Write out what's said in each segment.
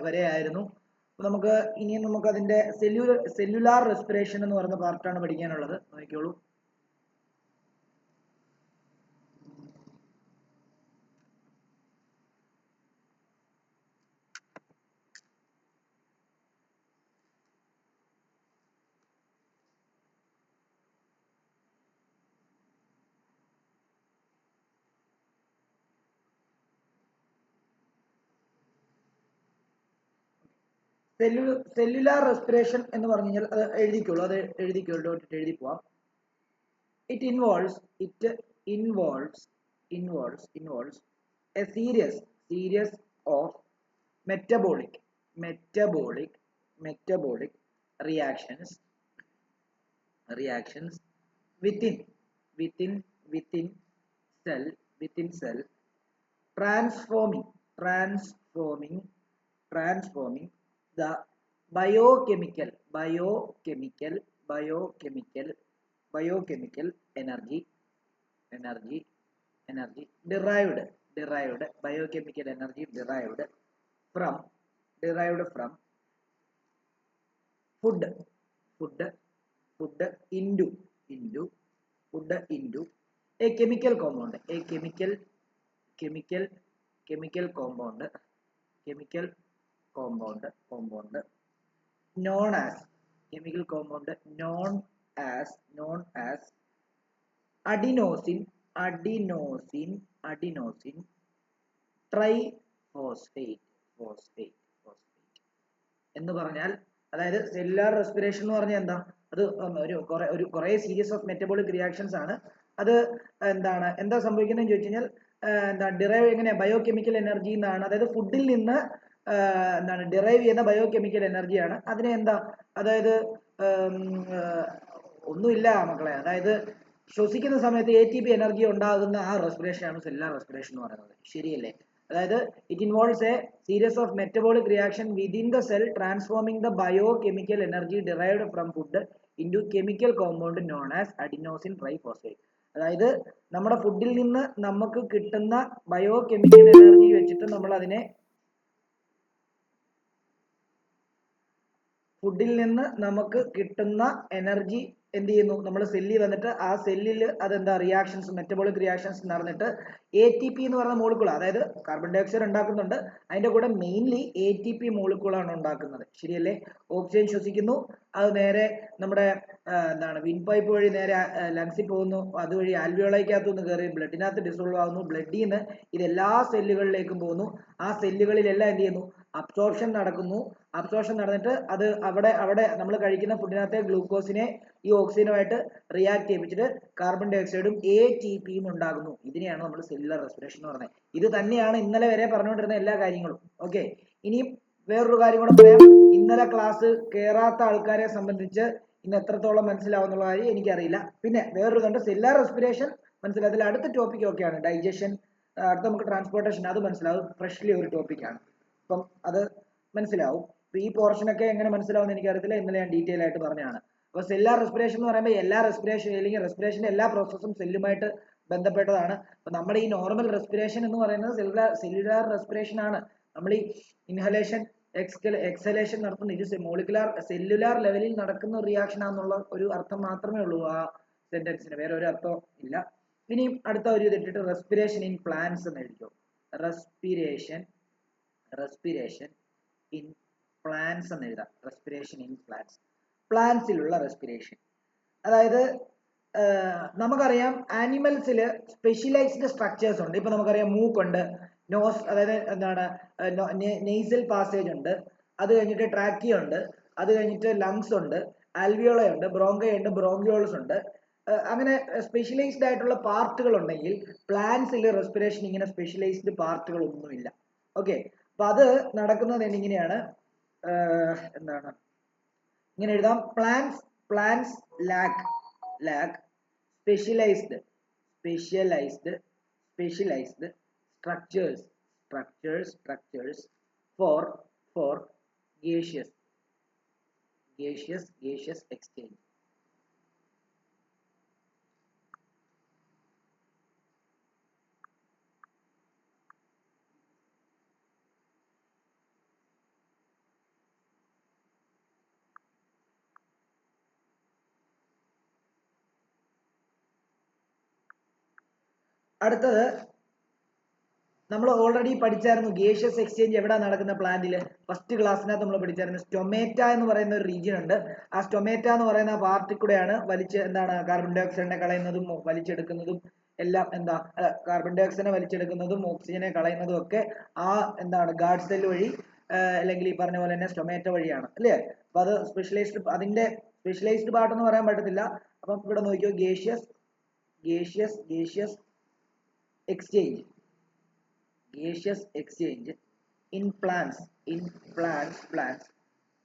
വരെയായിരുന്നു. നമുക്ക് ഇനി നമുക്ക് അതിന്റെ സെല്ലുലാർ റെസ്പിറേഷൻ എന്ന് പറയുന്ന പാർട്ടാണ് പഠിക്കാനുള്ളത്. നോക്കിക്കോളൂ. സെല്ലുലാർ റെസ്പിറേഷൻ എന്ന് പറഞ്ഞു കഴിഞ്ഞാൽ അത് എഴുതിക്കോളൂ, എഴുതി പോവാം. It involves a series of metabolic reactions within cell, transforming the biochemical energy derived biochemical energy derived from food into a chemical compound known as adenosine triphosphate എന്ന് പറഞ്ഞാൽ, അതായത് സെല്ലുലാർ റെസ്പിറേഷൻ എന്ന് പറഞ്ഞാൽ എന്താ, അത് ഒരു കുറെ സീരീസ് ഓഫ് മെറ്റബോളിക് റിയാക്ഷൻസ് ആണ്. അത് എന്താ സംഭവിക്കുന്നതെന്ന് ചോദിച്ചു കഴിഞ്ഞാൽ ഡിറൈവ് എങ്ങനെയാ, ബയോകെമിക്കൽ എനർജി എന്നാണ്. അതായത് ഫുഡിൽ നിന്ന് ഡിറൈവ് ചെയ്യുന്ന ബയോകെമിക്കൽ എനർജിയാണ്. അതിനെ അതായത് ഒന്നുമില്ല മക്കളെ, അതായത് ശ്വസിക്കുന്ന സമയത്ത് ATP എനർജി ഉണ്ടാകുന്ന ആ റെസ്പിറേഷൻ ആണ് സെല്ലുലാർ റെസ്പിറേഷൻ എന്ന് പറയുന്നത്. ശരിയല്ലേ? അതായത് it involves A series of metabolic reaction within the cell transforming the biochemical energy derived from food into chemical compound known as adenosine triphosphate. അതായത് നമ്മുടെ ഫുഡിൽ നിന്ന് നമുക്ക് കിട്ടുന്ന ബയോകെമിക്കൽ എനർജി വെച്ചിട്ട് നമ്മൾ അതിനെ എനർജി എന്ത് ചെയ്യുന്നു, നമ്മൾ സെല്ലിൽ വന്നിട്ട് ആ സെല്ലിൽ അതെന്താ റിയാക്ഷൻസ്, മെറ്റബോളിക് റിയാക്ഷൻസ് നടന്നിട്ട് ATP എന്ന് പറയുന്ന മോളിക്കൂൾ, അതായത് കാർബൺ ഡൈ ഓക്സൈഡ് ഉണ്ടാക്കുന്നുണ്ട്, അതിന്റെ കൂടെ മെയിൻലി ATP മോളിക്കൂളാണ് ഉണ്ടാക്കുന്നത്. ശരിയല്ലേ? ഓക്സിജൻ ശ്വസിക്കുന്നു, അത് നേരെ നമ്മുടെ വിൻ പൈപ്പ് വഴി നേരെ ലങ്സിൽ പോകുന്നു, അതുവഴി ആൽവിയോളയ്ക്കകത്തു നിന്ന് കയറി ബ്ലഡിനകത്ത് ഡിസോൾവ് ആകുന്നു, ബ്ലഡിൽ നിന്ന് ഇതെല്ലാ സെല്ലുകളിലേക്കും പോകുന്നു. ആ സെല്ലുകളിലെല്ലാം എന്ത് ചെയ്യുന്നു, അബ്സോർപ്ഷൻ നടന്നിട്ട് അത് അവിടെ നമ്മൾ കഴിക്കുന്ന ഫുഡിനകത്തെ ഗ്ലൂക്കോസിനെ ഈ ഓക്സിജനുമായിട്ട് റിയാക്ട് ചെയ്യിപ്പിച്ചിട്ട് കാർബൺ ഡൈ ഓക്സൈഡും ATPയും ഉണ്ടാകുന്നു. ഇതിനെയാണ് നമ്മൾ സെല്ലുലാർ റെസ്പിറേഷൻ എന്ന് പറയുന്നത്. ഇത് തന്നെയാണ് ഇന്നലെ വരെ പറഞ്ഞുകൊണ്ടിരുന്ന എല്ലാ കാര്യങ്ങളും. ഓക്കെ, ഇനിയും വേറൊരു കാര്യം കൂടെ പറയാം. ഇന്നലെ ക്ലാസ് കേറാത്ത ആൾക്കാരെ സംബന്ധിച്ച് ഇന്ന് എത്രത്തോളം മനസ്സിലാവുന്നുള്ള കാര്യം എനിക്കറിയില്ല. പിന്നെ വേറൊരു കണ്ട് സെല്ലുലാർ റെസ്പിറേഷൻ മനസ്സിലാവും. അതിൽ അടുത്ത ടോപ്പിക് ഒക്കെയാണ് ഡൈജഷൻ, അടുത്ത നമുക്ക് ട്രാൻസ്പോർട്ടേഷൻ, അത് മനസ്സിലാവും. ഫ്രഷ്ലി ഒരു ടോപ്പിക്കാണ്, അപ്പം അത് മനസ്സിലാവും. ഈ പോർഷനൊക്കെ എങ്ങനെ മനസ്സിലാവും എന്ന് എനിക്കറിയത്തില്ല, ഇന്നലെ ഞാൻ ഡീറ്റെയിൽ ആയിട്ട് പറഞ്ഞതാണ്. അപ്പോൾ സെല്ലുലാർ റെസ്പിറേഷൻ എന്ന് പറയുമ്പോൾ എല്ലാ റെസ്പിറേഷൻ അല്ലെങ്കിൽ റെസ്പിറേഷന്റെ എല്ലാ പ്രോസസ്സും സെല്ലുമായിട്ട് ബന്ധപ്പെട്ടതാണ്. അപ്പൊ നമ്മുടെ ഈ നോർമൽ റെസ്പിറേഷൻ എന്ന് പറയുന്നത് സെല്ലുലാർ റെസ്പിറേഷൻ ആണ്. നമ്മൾ ഈ ഇൻഹലേഷൻ എക്സലേഷൻ നടത്തുന്ന ഇത് മോളിക്കുലാർ സെല്ലുലാർ ലെവലിൽ നടക്കുന്ന റിയാക്ഷൻ ആണെന്നുള്ള ഒരു അർത്ഥം മാത്രമേ ഉള്ളൂ ആ സെന്റൻസിന്, വേറെ ഒരു അർത്ഥം ഇല്ല. ഇനിയും അടുത്ത ഒരു ഇതിട്ടിട്ട് റെസ്പിറേഷൻ ഇൻ പ്ലാന്റ്സ് എന്ന് എഴുതിക്കോ. റെസ്പിറേഷൻ ഇൻ പ്ലാന്റ്സ് എന്ന് എഴുതാം. റെസ്പിറേഷൻ ഇൻ പ്ലാന്റ്സിലുള്ള റെസ്പിറേഷൻ. അതായത് നമുക്കറിയാം ആനിമൽസിൽ സ്പെഷ്യലൈസ്ഡ് സ്ട്രക്ചേഴ്സ് ഉണ്ട്. ഇപ്പൊ നമുക്കറിയാം മൂക്കുണ്ട്, നോസ്, അതായത് നെയ്സൽ പാസേജ് ഉണ്ട്, അത് കഴിഞ്ഞിട്ട് ട്രാക്കിയ ഉണ്ട്, അത് കഴിഞ്ഞിട്ട് ലങ്സ് ഉണ്ട്, ആൽവിയോള ഉണ്ട്, ബ്രോങ്കൈ ഉണ്ട്, ബ്രോങ്കിയോൾസ് ഉണ്ട്. അങ്ങനെ സ്പെഷ്യലൈസ്ഡ് ആയിട്ടുള്ള പാർട്ടുകൾ ഉണ്ടെങ്കിൽ പ്ലാന്റ്സിൽ റെസ്പിറേഷൻ ഇങ്ങനെ സ്പെഷ്യലൈസ്ഡ് പാർട്ടുകൾ ഒന്നുമില്ല. ഓക്കെ, അപ്പൊ അത് നടക്കുന്നത് ഇങ്ങനെയാണ്. ഇങ്ങനെ എഴുതാം. Plants lack specialised structures for gaseous exchange. അടുത്തത് നമ്മൾ ഓൾറെഡി പഠിച്ചായിരുന്നു ഗേഷ്യസ് എക്സ്ചേഞ്ച് എവിടെ നടക്കുന്ന പ്ലാന്റിൽ. ഫസ്റ്റ് ക്ലാസ്സിനകത്ത് നമ്മൾ പഠിച്ചായിരുന്നു സ്റ്റൊമേറ്റ എന്ന് പറയുന്ന ഒരു റീജിയൻ ഉണ്ട്. ആ സ്റ്റൊമേറ്റ എന്ന് പറയുന്ന പാർട്ടിൽ കൂടെയാണ് കാർബൺ ഡൈ ഓക്സൈഡിനെ കളയുന്നതും വലിച്ചെടുക്കുന്നതും എല്ലാം കാർബൺ ഡൈ ഓക്സൈഡിനെ വലിച്ചെടുക്കുന്നതും ഓക്സിജനെ കളയുന്നതും ഒക്കെ ആ ഗാർഡ് സെൽ വഴി അല്ലെങ്കിൽ ഈ പറഞ്ഞ പോലെ തന്നെ സ്റ്റൊമേറ്റ വഴിയാണ് അല്ലേ. അപ്പൊ അത് അതിന്റെ സ്പെഷ്യലൈസ്ഡ് പാർട്ട് എന്ന് പറയാൻ പറ്റത്തില്ല. അപ്പം ഇവിടെ നോക്കിയോ, gaseous exchange in plants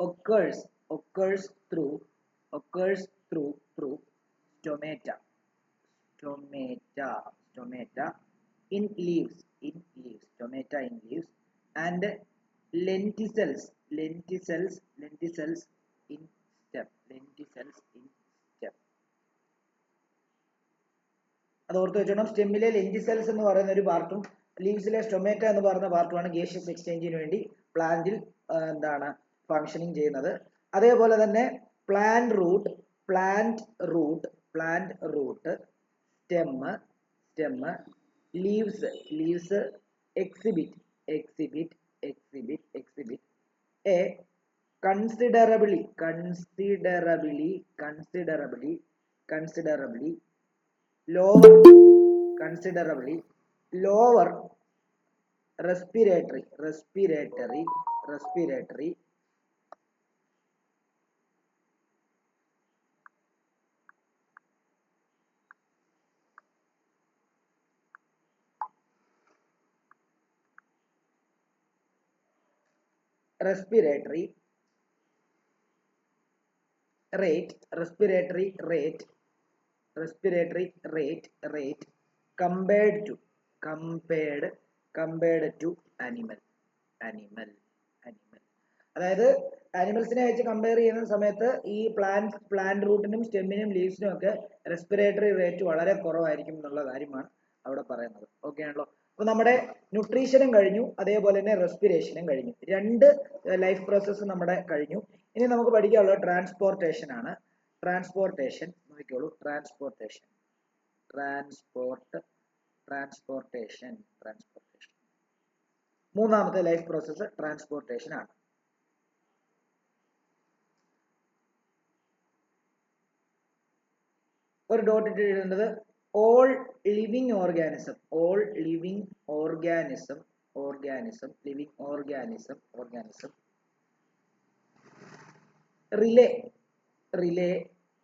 occurs through stomata in leaves and lenticels in stem. അത് ഓർത്ത് വെച്ചോണം. സ്റ്റെമ്മിലെ ലെന്റിസെൽസ് എന്ന് പറയുന്ന ഒരു പാർട്ടും ലീവ്സിലെ സ്റ്റൊമേറ്റ എന്ന് പറയുന്ന പാർട്ടുമാണ് ഗേഷ്യസ് എക്സ്ചേഞ്ചിന് വേണ്ടി പ്ലാന്റിൽ ഫങ്ഷനിങ് ചെയ്യുന്നത്. അതേപോലെ തന്നെ plant root stem leaves exhibit a considerably lower respiratory rate compared to animal. അതായത് ആനിമൽസിനെ വെച്ച് കമ്പയർ ചെയ്യുന്ന സമയത്ത് ഈ പ്ലാന്റ് റൂട്ടിനും സ്റ്റെമ്മിനും ലീവ്സിനും ഒക്കെ റെസ്പിറേറ്ററി റേറ്റ് വളരെ കുറവായിരിക്കും എന്നുള്ള കാര്യമാണ് അവിടെ പറയുന്നത്. ഓക്കെ ആണല്ലോ. അപ്പൊ നമ്മുടെ ന്യൂട്രീഷനും കഴിഞ്ഞു, അതേപോലെ തന്നെ റെസ്പിറേഷനും കഴിഞ്ഞു. രണ്ട് ലൈഫ് പ്രോസസ്സ് നമ്മുടെ കഴിഞ്ഞു. ഇനി നമുക്ക് പഠിക്കാനുള്ളത് ട്രാൻസ്പോർട്ടേഷൻ ആണ്. നോക്കിക്കോളൂ. ട്രാൻസ്പോർട്ടേഷൻ മൂന്നാമത്തെ ലൈഫ് പ്രോസസ്സ് ട്രാൻസ്പോർട്ടേഷൻ ആണ്. ഒരു ഡോട്ട് ഇട്ട് എഴുതുന്നത് all living organism rely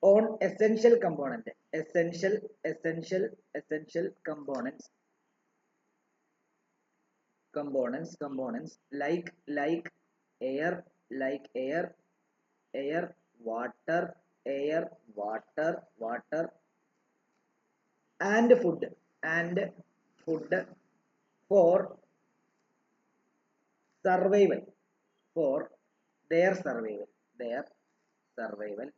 on essential components like air, water and food for their survival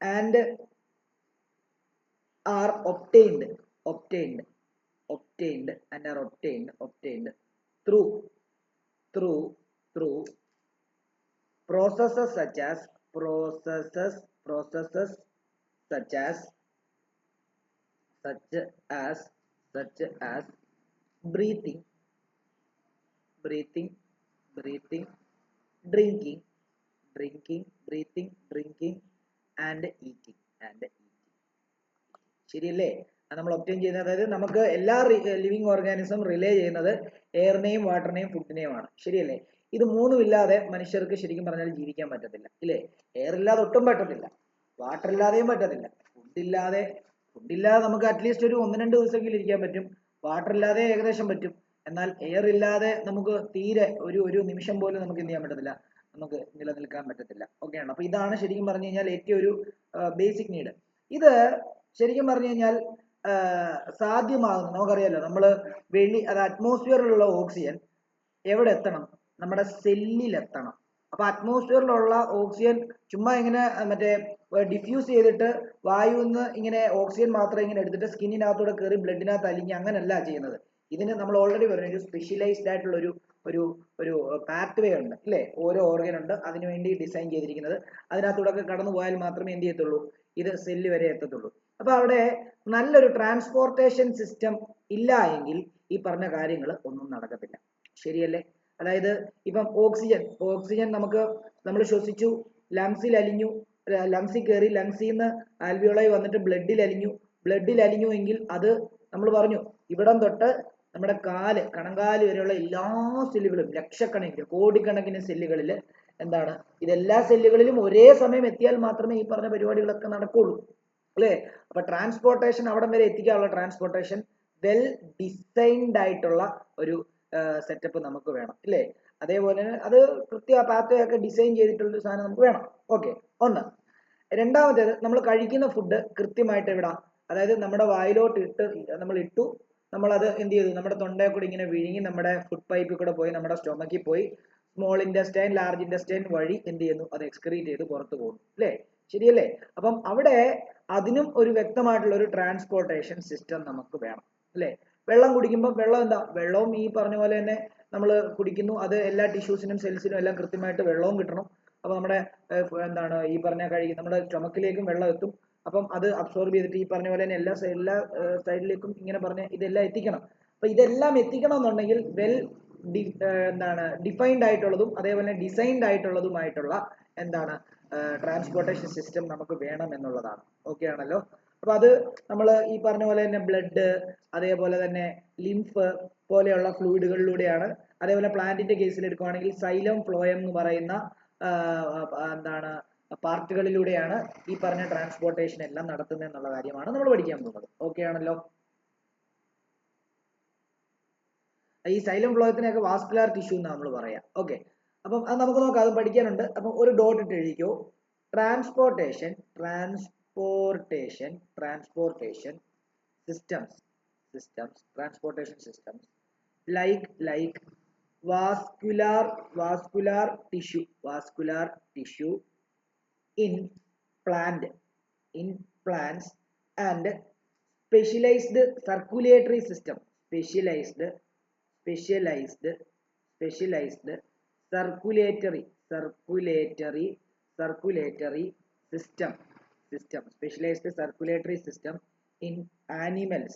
and are obtained through processes such as breathing, drinking and eating. ശരിയല്ലേ? നമ്മൾ obtain ചെയ്യുന്നത്, അതായത് നമുക്ക് എല്ലാ ലിവിങ് ഓർഗാനിസം റിലേ ചെയ്യുന്നത് എയറിനെയും വാട്ടറിനെയും ഫുഡിനെയുമാണ്. ശരിയല്ലേ? ഇത് മൂന്നും ഇല്ലാതെ മനുഷ്യർക്ക് ശരിക്കും പറഞ്ഞാൽ ജീവിക്കാൻ പറ്റത്തില്ല, ഇല്ലേ? എയർ ഇല്ലാതെ ഒട്ടും പറ്റത്തില്ല, വാട്ടർ ഇല്ലാതെയും പറ്റത്തില്ല, ഫുഡ് ഇല്ലാതെ നമുക്ക് അറ്റ്ലീസ്റ്റ് ഒരു 1-2 ദിവസമെങ്കിലും ഇരിക്കാൻ പറ്റും. വാട്ടർ ഇല്ലാതെ ഏകദേശം പറ്റും. എന്നാൽ എയർ ഇല്ലാതെ നമുക്ക് തീരെ ഒരു നിമിഷം പോലും നമുക്ക് എന്ത് ചെയ്യാൻ പറ്റത്തില്ല, നമുക്ക് നിലനിൽക്കാൻ പറ്റത്തില്ല. ഓക്കെ ആണ്. അപ്പൊ ഇതാണ് ശരിക്കും പറഞ്ഞു കഴിഞ്ഞാൽ ഏറ്റവും ഒരു ബേസിക് നീഡ്. ഇത് ശരിക്കും പറഞ്ഞു കഴിഞ്ഞാൽ സാധ്യമാകുന്നു. നമുക്കറിയാലോ, നമ്മൾ അത് അറ്റ്മോസ്ഫിയറിലുള്ള ഓക്സിജൻ എവിടെ എത്തണം? നമ്മുടെ സെല്ലിൽ എത്തണം. അപ്പൊ അറ്റ്മോസ്ഫിയറിലുള്ള ഓക്സിജൻ ചുമ്മാ ഇങ്ങനെ ഡിഫ്യൂസ് ചെയ്തിട്ട് വായുന്ന് ഇങ്ങനെ ഓക്സിജൻ മാത്രം ഇങ്ങനെ എടുത്തിട്ട് സ്കിന്നിനകത്തൂടെ കയറി ബ്ലഡിനകത്ത് അലിഞ്ഞ് അങ്ങനല്ല ചെയ്യുന്നത്. ഇതിന് നമ്മൾ ഓൾറെഡി പറഞ്ഞു, ഒരു സ്പെഷ്യലൈസ്ഡ് ആയിട്ടുള്ള ഒരു പാത്വേ ഉണ്ട്, അല്ലേ? ഓരോ ഓർഗൻ ഉണ്ട് അതിനുവേണ്ടി ഡിസൈൻ ചെയ്തിരിക്കുന്നത്. അതിനകത്തൂടെ ഒക്കെ കടന്നു പോയാൽ മാത്രമേ എന്ത് ചെയ്യത്തുള്ളൂ, ഇത് സെല്ല് വരെ എത്തത്തുള്ളൂ. അപ്പൊ അവിടെ നല്ലൊരു ട്രാൻസ്പോർട്ടേഷൻ സിസ്റ്റം ഇല്ല എങ്കിൽ ഈ പറഞ്ഞ കാര്യങ്ങൾ ഒന്നും നടക്കത്തില്ല. ശരിയല്ലേ? അതായത് ഇപ്പം ഓക്സിജൻ നമ്മൾ ശ്വസിച്ചു, ലങ്സിൽ അലിഞ്ഞു, ലങ്സിൽ കയറി, ലങ്സിൽ നിന്ന് ആൽവിയോളായി വന്നിട്ട് ബ്ലഡിൽ അലിഞ്ഞു എങ്കിൽ അത് നമ്മൾ പറഞ്ഞു ഇവിടം തൊട്ട് നമ്മുടെ കണങ്കാല് വരെയുള്ള എല്ലാ സെല്ലുകളും, ലക്ഷക്കണക്കിന് കോടിക്കണക്കിന് സെല്ലുകളിൽ എന്താണ്, ഇതെല്ലാ സെല്ലുകളിലും ഒരേ സമയം എത്തിയാൽ മാത്രമേ ഈ പറഞ്ഞ പരിപാടികളൊക്കെ നടക്കുള്ളൂ, അല്ലേ? അപ്പൊ ട്രാൻസ്പോർട്ടേഷൻ അവിടം വരെ എത്തിക്കാനുള്ള ട്രാൻസ്പോർട്ടേഷൻ വെൽ ഡിസൈൻഡ് ആയിട്ടുള്ള ഒരു സെറ്റപ്പ് നമുക്ക് വേണം, ഇല്ലേ? അതേപോലെ അത് പാത്വേ ഒക്കെ ഡിസൈൻ ചെയ്തിട്ടുള്ള ഒരു സാധനം നമുക്ക് വേണം. ഓക്കെ, ഒന്ന്. രണ്ടാമത്തേത്, നമ്മൾ കഴിക്കുന്ന ഫുഡ് കൃത്യമായിട്ട് എവിടാ, അതായത് നമ്മുടെ വായിലോട്ട് ഇട്ടു, നമ്മളത് എന്ത് ചെയ്തു, നമ്മുടെ തൊണ്ടയിൽ കൂടി ഇങ്ങനെ വിഴുങ്ങി നമ്മുടെ ഫുഡ് പൈപ്പിൽ കൂടെ പോയി നമ്മുടെ സ്റ്റൊമക്കിൽ പോയി സ്മോൾ ഇൻഡസ്റ്റൈൻ, ലാർജ് ഇൻഡസ്റ്റൈൻ വഴി എന്ത് ചെയ്യുന്നു, അത് എക്സ്ക്രീറ്റ് ചെയ്ത് പുറത്തു പോകുന്നു, അല്ലേ? ശരിയല്ലേ? അപ്പം അവിടെ അതിനും ഒരു വ്യക്തമായിട്ടുള്ള ഒരു ട്രാൻസ്പോർട്ടേഷൻ സിസ്റ്റം നമുക്ക് വേണം, അല്ലേ? വെള്ളം കുടിക്കുമ്പോൾ വെള്ളവും ഈ പറഞ്ഞ പോലെ തന്നെ നമ്മൾ കുടിക്കുന്നു, അത് എല്ലാ ടിഷ്യൂസിനും സെൽസിനും എല്ലാം കൃത്യമായിട്ട് വെള്ളവും കിട്ടണം. അപ്പൊ നമ്മുടെ ഈ പറഞ്ഞ നമ്മുടെ സ്റ്റൊമക്കിലേക്കും വെള്ളം എത്തും. അപ്പം അത് അബ്സോർബ് ചെയ്തിട്ട് ഈ പറഞ്ഞ പോലെ തന്നെ എല്ലാ സൈഡിലേക്കും ഇങ്ങനെ പറഞ്ഞ ഇതെല്ലാം എത്തിക്കണം. അപ്പൊ ഇതെല്ലാം എത്തിക്കണം എന്നുണ്ടെങ്കിൽ വെൽ ഡിഫൈൻഡ് ആയിട്ടുള്ളതും അതേപോലെ ഡിസൈൻഡ് ആയിട്ടുള്ളതുമായിട്ടുള്ള ട്രാൻസ്പോർട്ടേഷൻ സിസ്റ്റം നമുക്ക് വേണം എന്നുള്ളതാണ്. ഓക്കെ ആണല്ലോ? അപ്പൊ അത് നമ്മൾ ഈ പറഞ്ഞ പോലെ തന്നെ ബ്ലഡ്, അതേപോലെ തന്നെ ലിംഫ് പോലെയുള്ള ഫ്ലൂയിഡുകളിലൂടെയാണ്. അതേപോലെ പ്ലാന്റിന്റെ കേസിൽ എടുക്കുകയാണെങ്കിൽ സൈലം ഫ്ലോയം എന്ന് പറയുന്ന പാർട്ടുകളിലൂടെയാണ് ഈ പറഞ്ഞ ട്രാൻസ്പോർട്ടേഷൻ എല്ലാം നടത്തുന്നത് എന്നുള്ള കാര്യമാണ് നമ്മൾ പഠിക്കാൻ പോകുന്നത്. ഓക്കെ ആണല്ലോ? ഈ സൈലം ഫ്ലോയത്തിനെയൊക്കെ വാസ്കുലാർ ടിഷ്യൂ എന്ന് നമ്മൾ പറയാം. ഓക്കെ, അപ്പം അത് നമുക്ക് നോക്കാം, അത് പഠിക്കാനുണ്ട്. അപ്പം ഒരു ഡോട്ട് ഇട്ട് എഴുതിക്കോ. Transportation systems like vascular tissue in plants and specialized circulatory system, specialized circulatory system specialized circulatory system in animals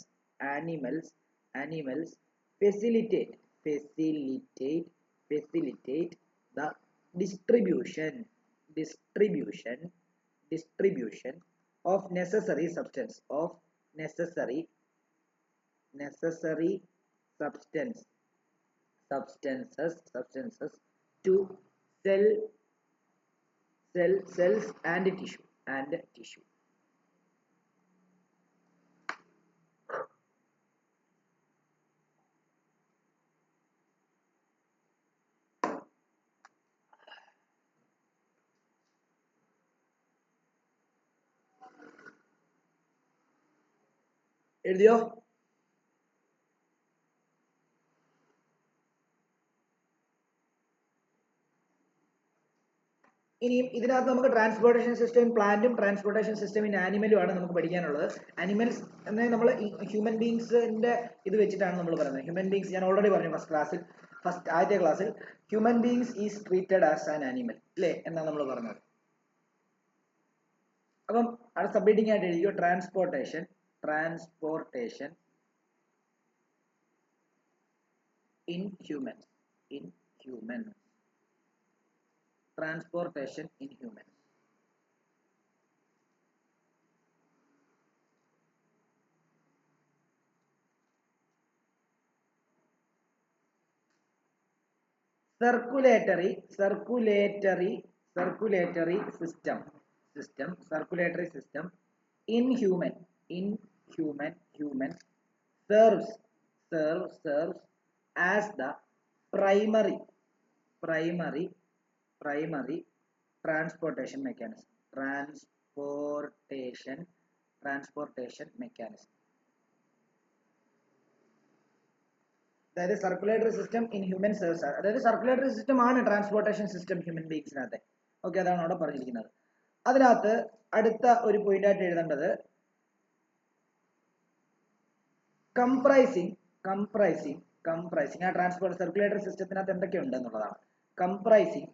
facilitate the distribution of necessary substances to cells and tissue. എഴുതിയോ? ഇനിയും ഇതിനകത്ത് നമുക്ക് ട്രാൻസ്പോർട്ടേഷൻ സിസ്റ്റം ഇൻ പ്ലാന്റും transportation system in ആനിമലും ആണ് നമുക്ക് പഠിക്കാനുള്ളത്. Animals എന്നാൽ നമ്മൾ ഹ്യൂമൻ ബീങ്സിന്റെ ഇത് വെച്ചിട്ടാണ് നമ്മൾ പറയുന്നത്. ഹ്യൂമൻ ബീങ്സ് ഞാൻ ഓൾറെഡി പറഞ്ഞു ആദ്യത്തെ ക്ലാസ്സിൽ human beings is treated as an animal, അല്ലേ എന്നാണ് നമ്മൾ പറഞ്ഞത്. അപ്പം അത് സബ്മിറ്റിംഗ് ആയിട്ട് എഴുതിയോ. Transportation in humans. Transportation in humans. Circulatory system in human serves as the primary transportation mechanism. അതായത് circulatory system in human serves, അതായത് സർക്കുലേറ്ററി സിസ്റ്റം ആണ് ട്രാൻസ്പോർട്ടേഷൻ സിസ്റ്റം ഹ്യൂമൻ ബീങ്സിനകത്തെ. ഓക്കെ, അതാണ് അവിടെ പറഞ്ഞിരിക്കുന്നത്. അതിനകത്ത് അടുത്ത ഒരു പോയിന്റ് ആയിട്ട് എഴുതേണ്ടത് കംപ്രൈസിങ് ആ ട്രാൻസ്പോർട്ട് സർക്കുലേറ്ററി സിസ്റ്റത്തിനകത്ത് എന്തൊക്കെ ഉണ്ട് എന്നുള്ളതാണ്. കംപ്രൈസിങ്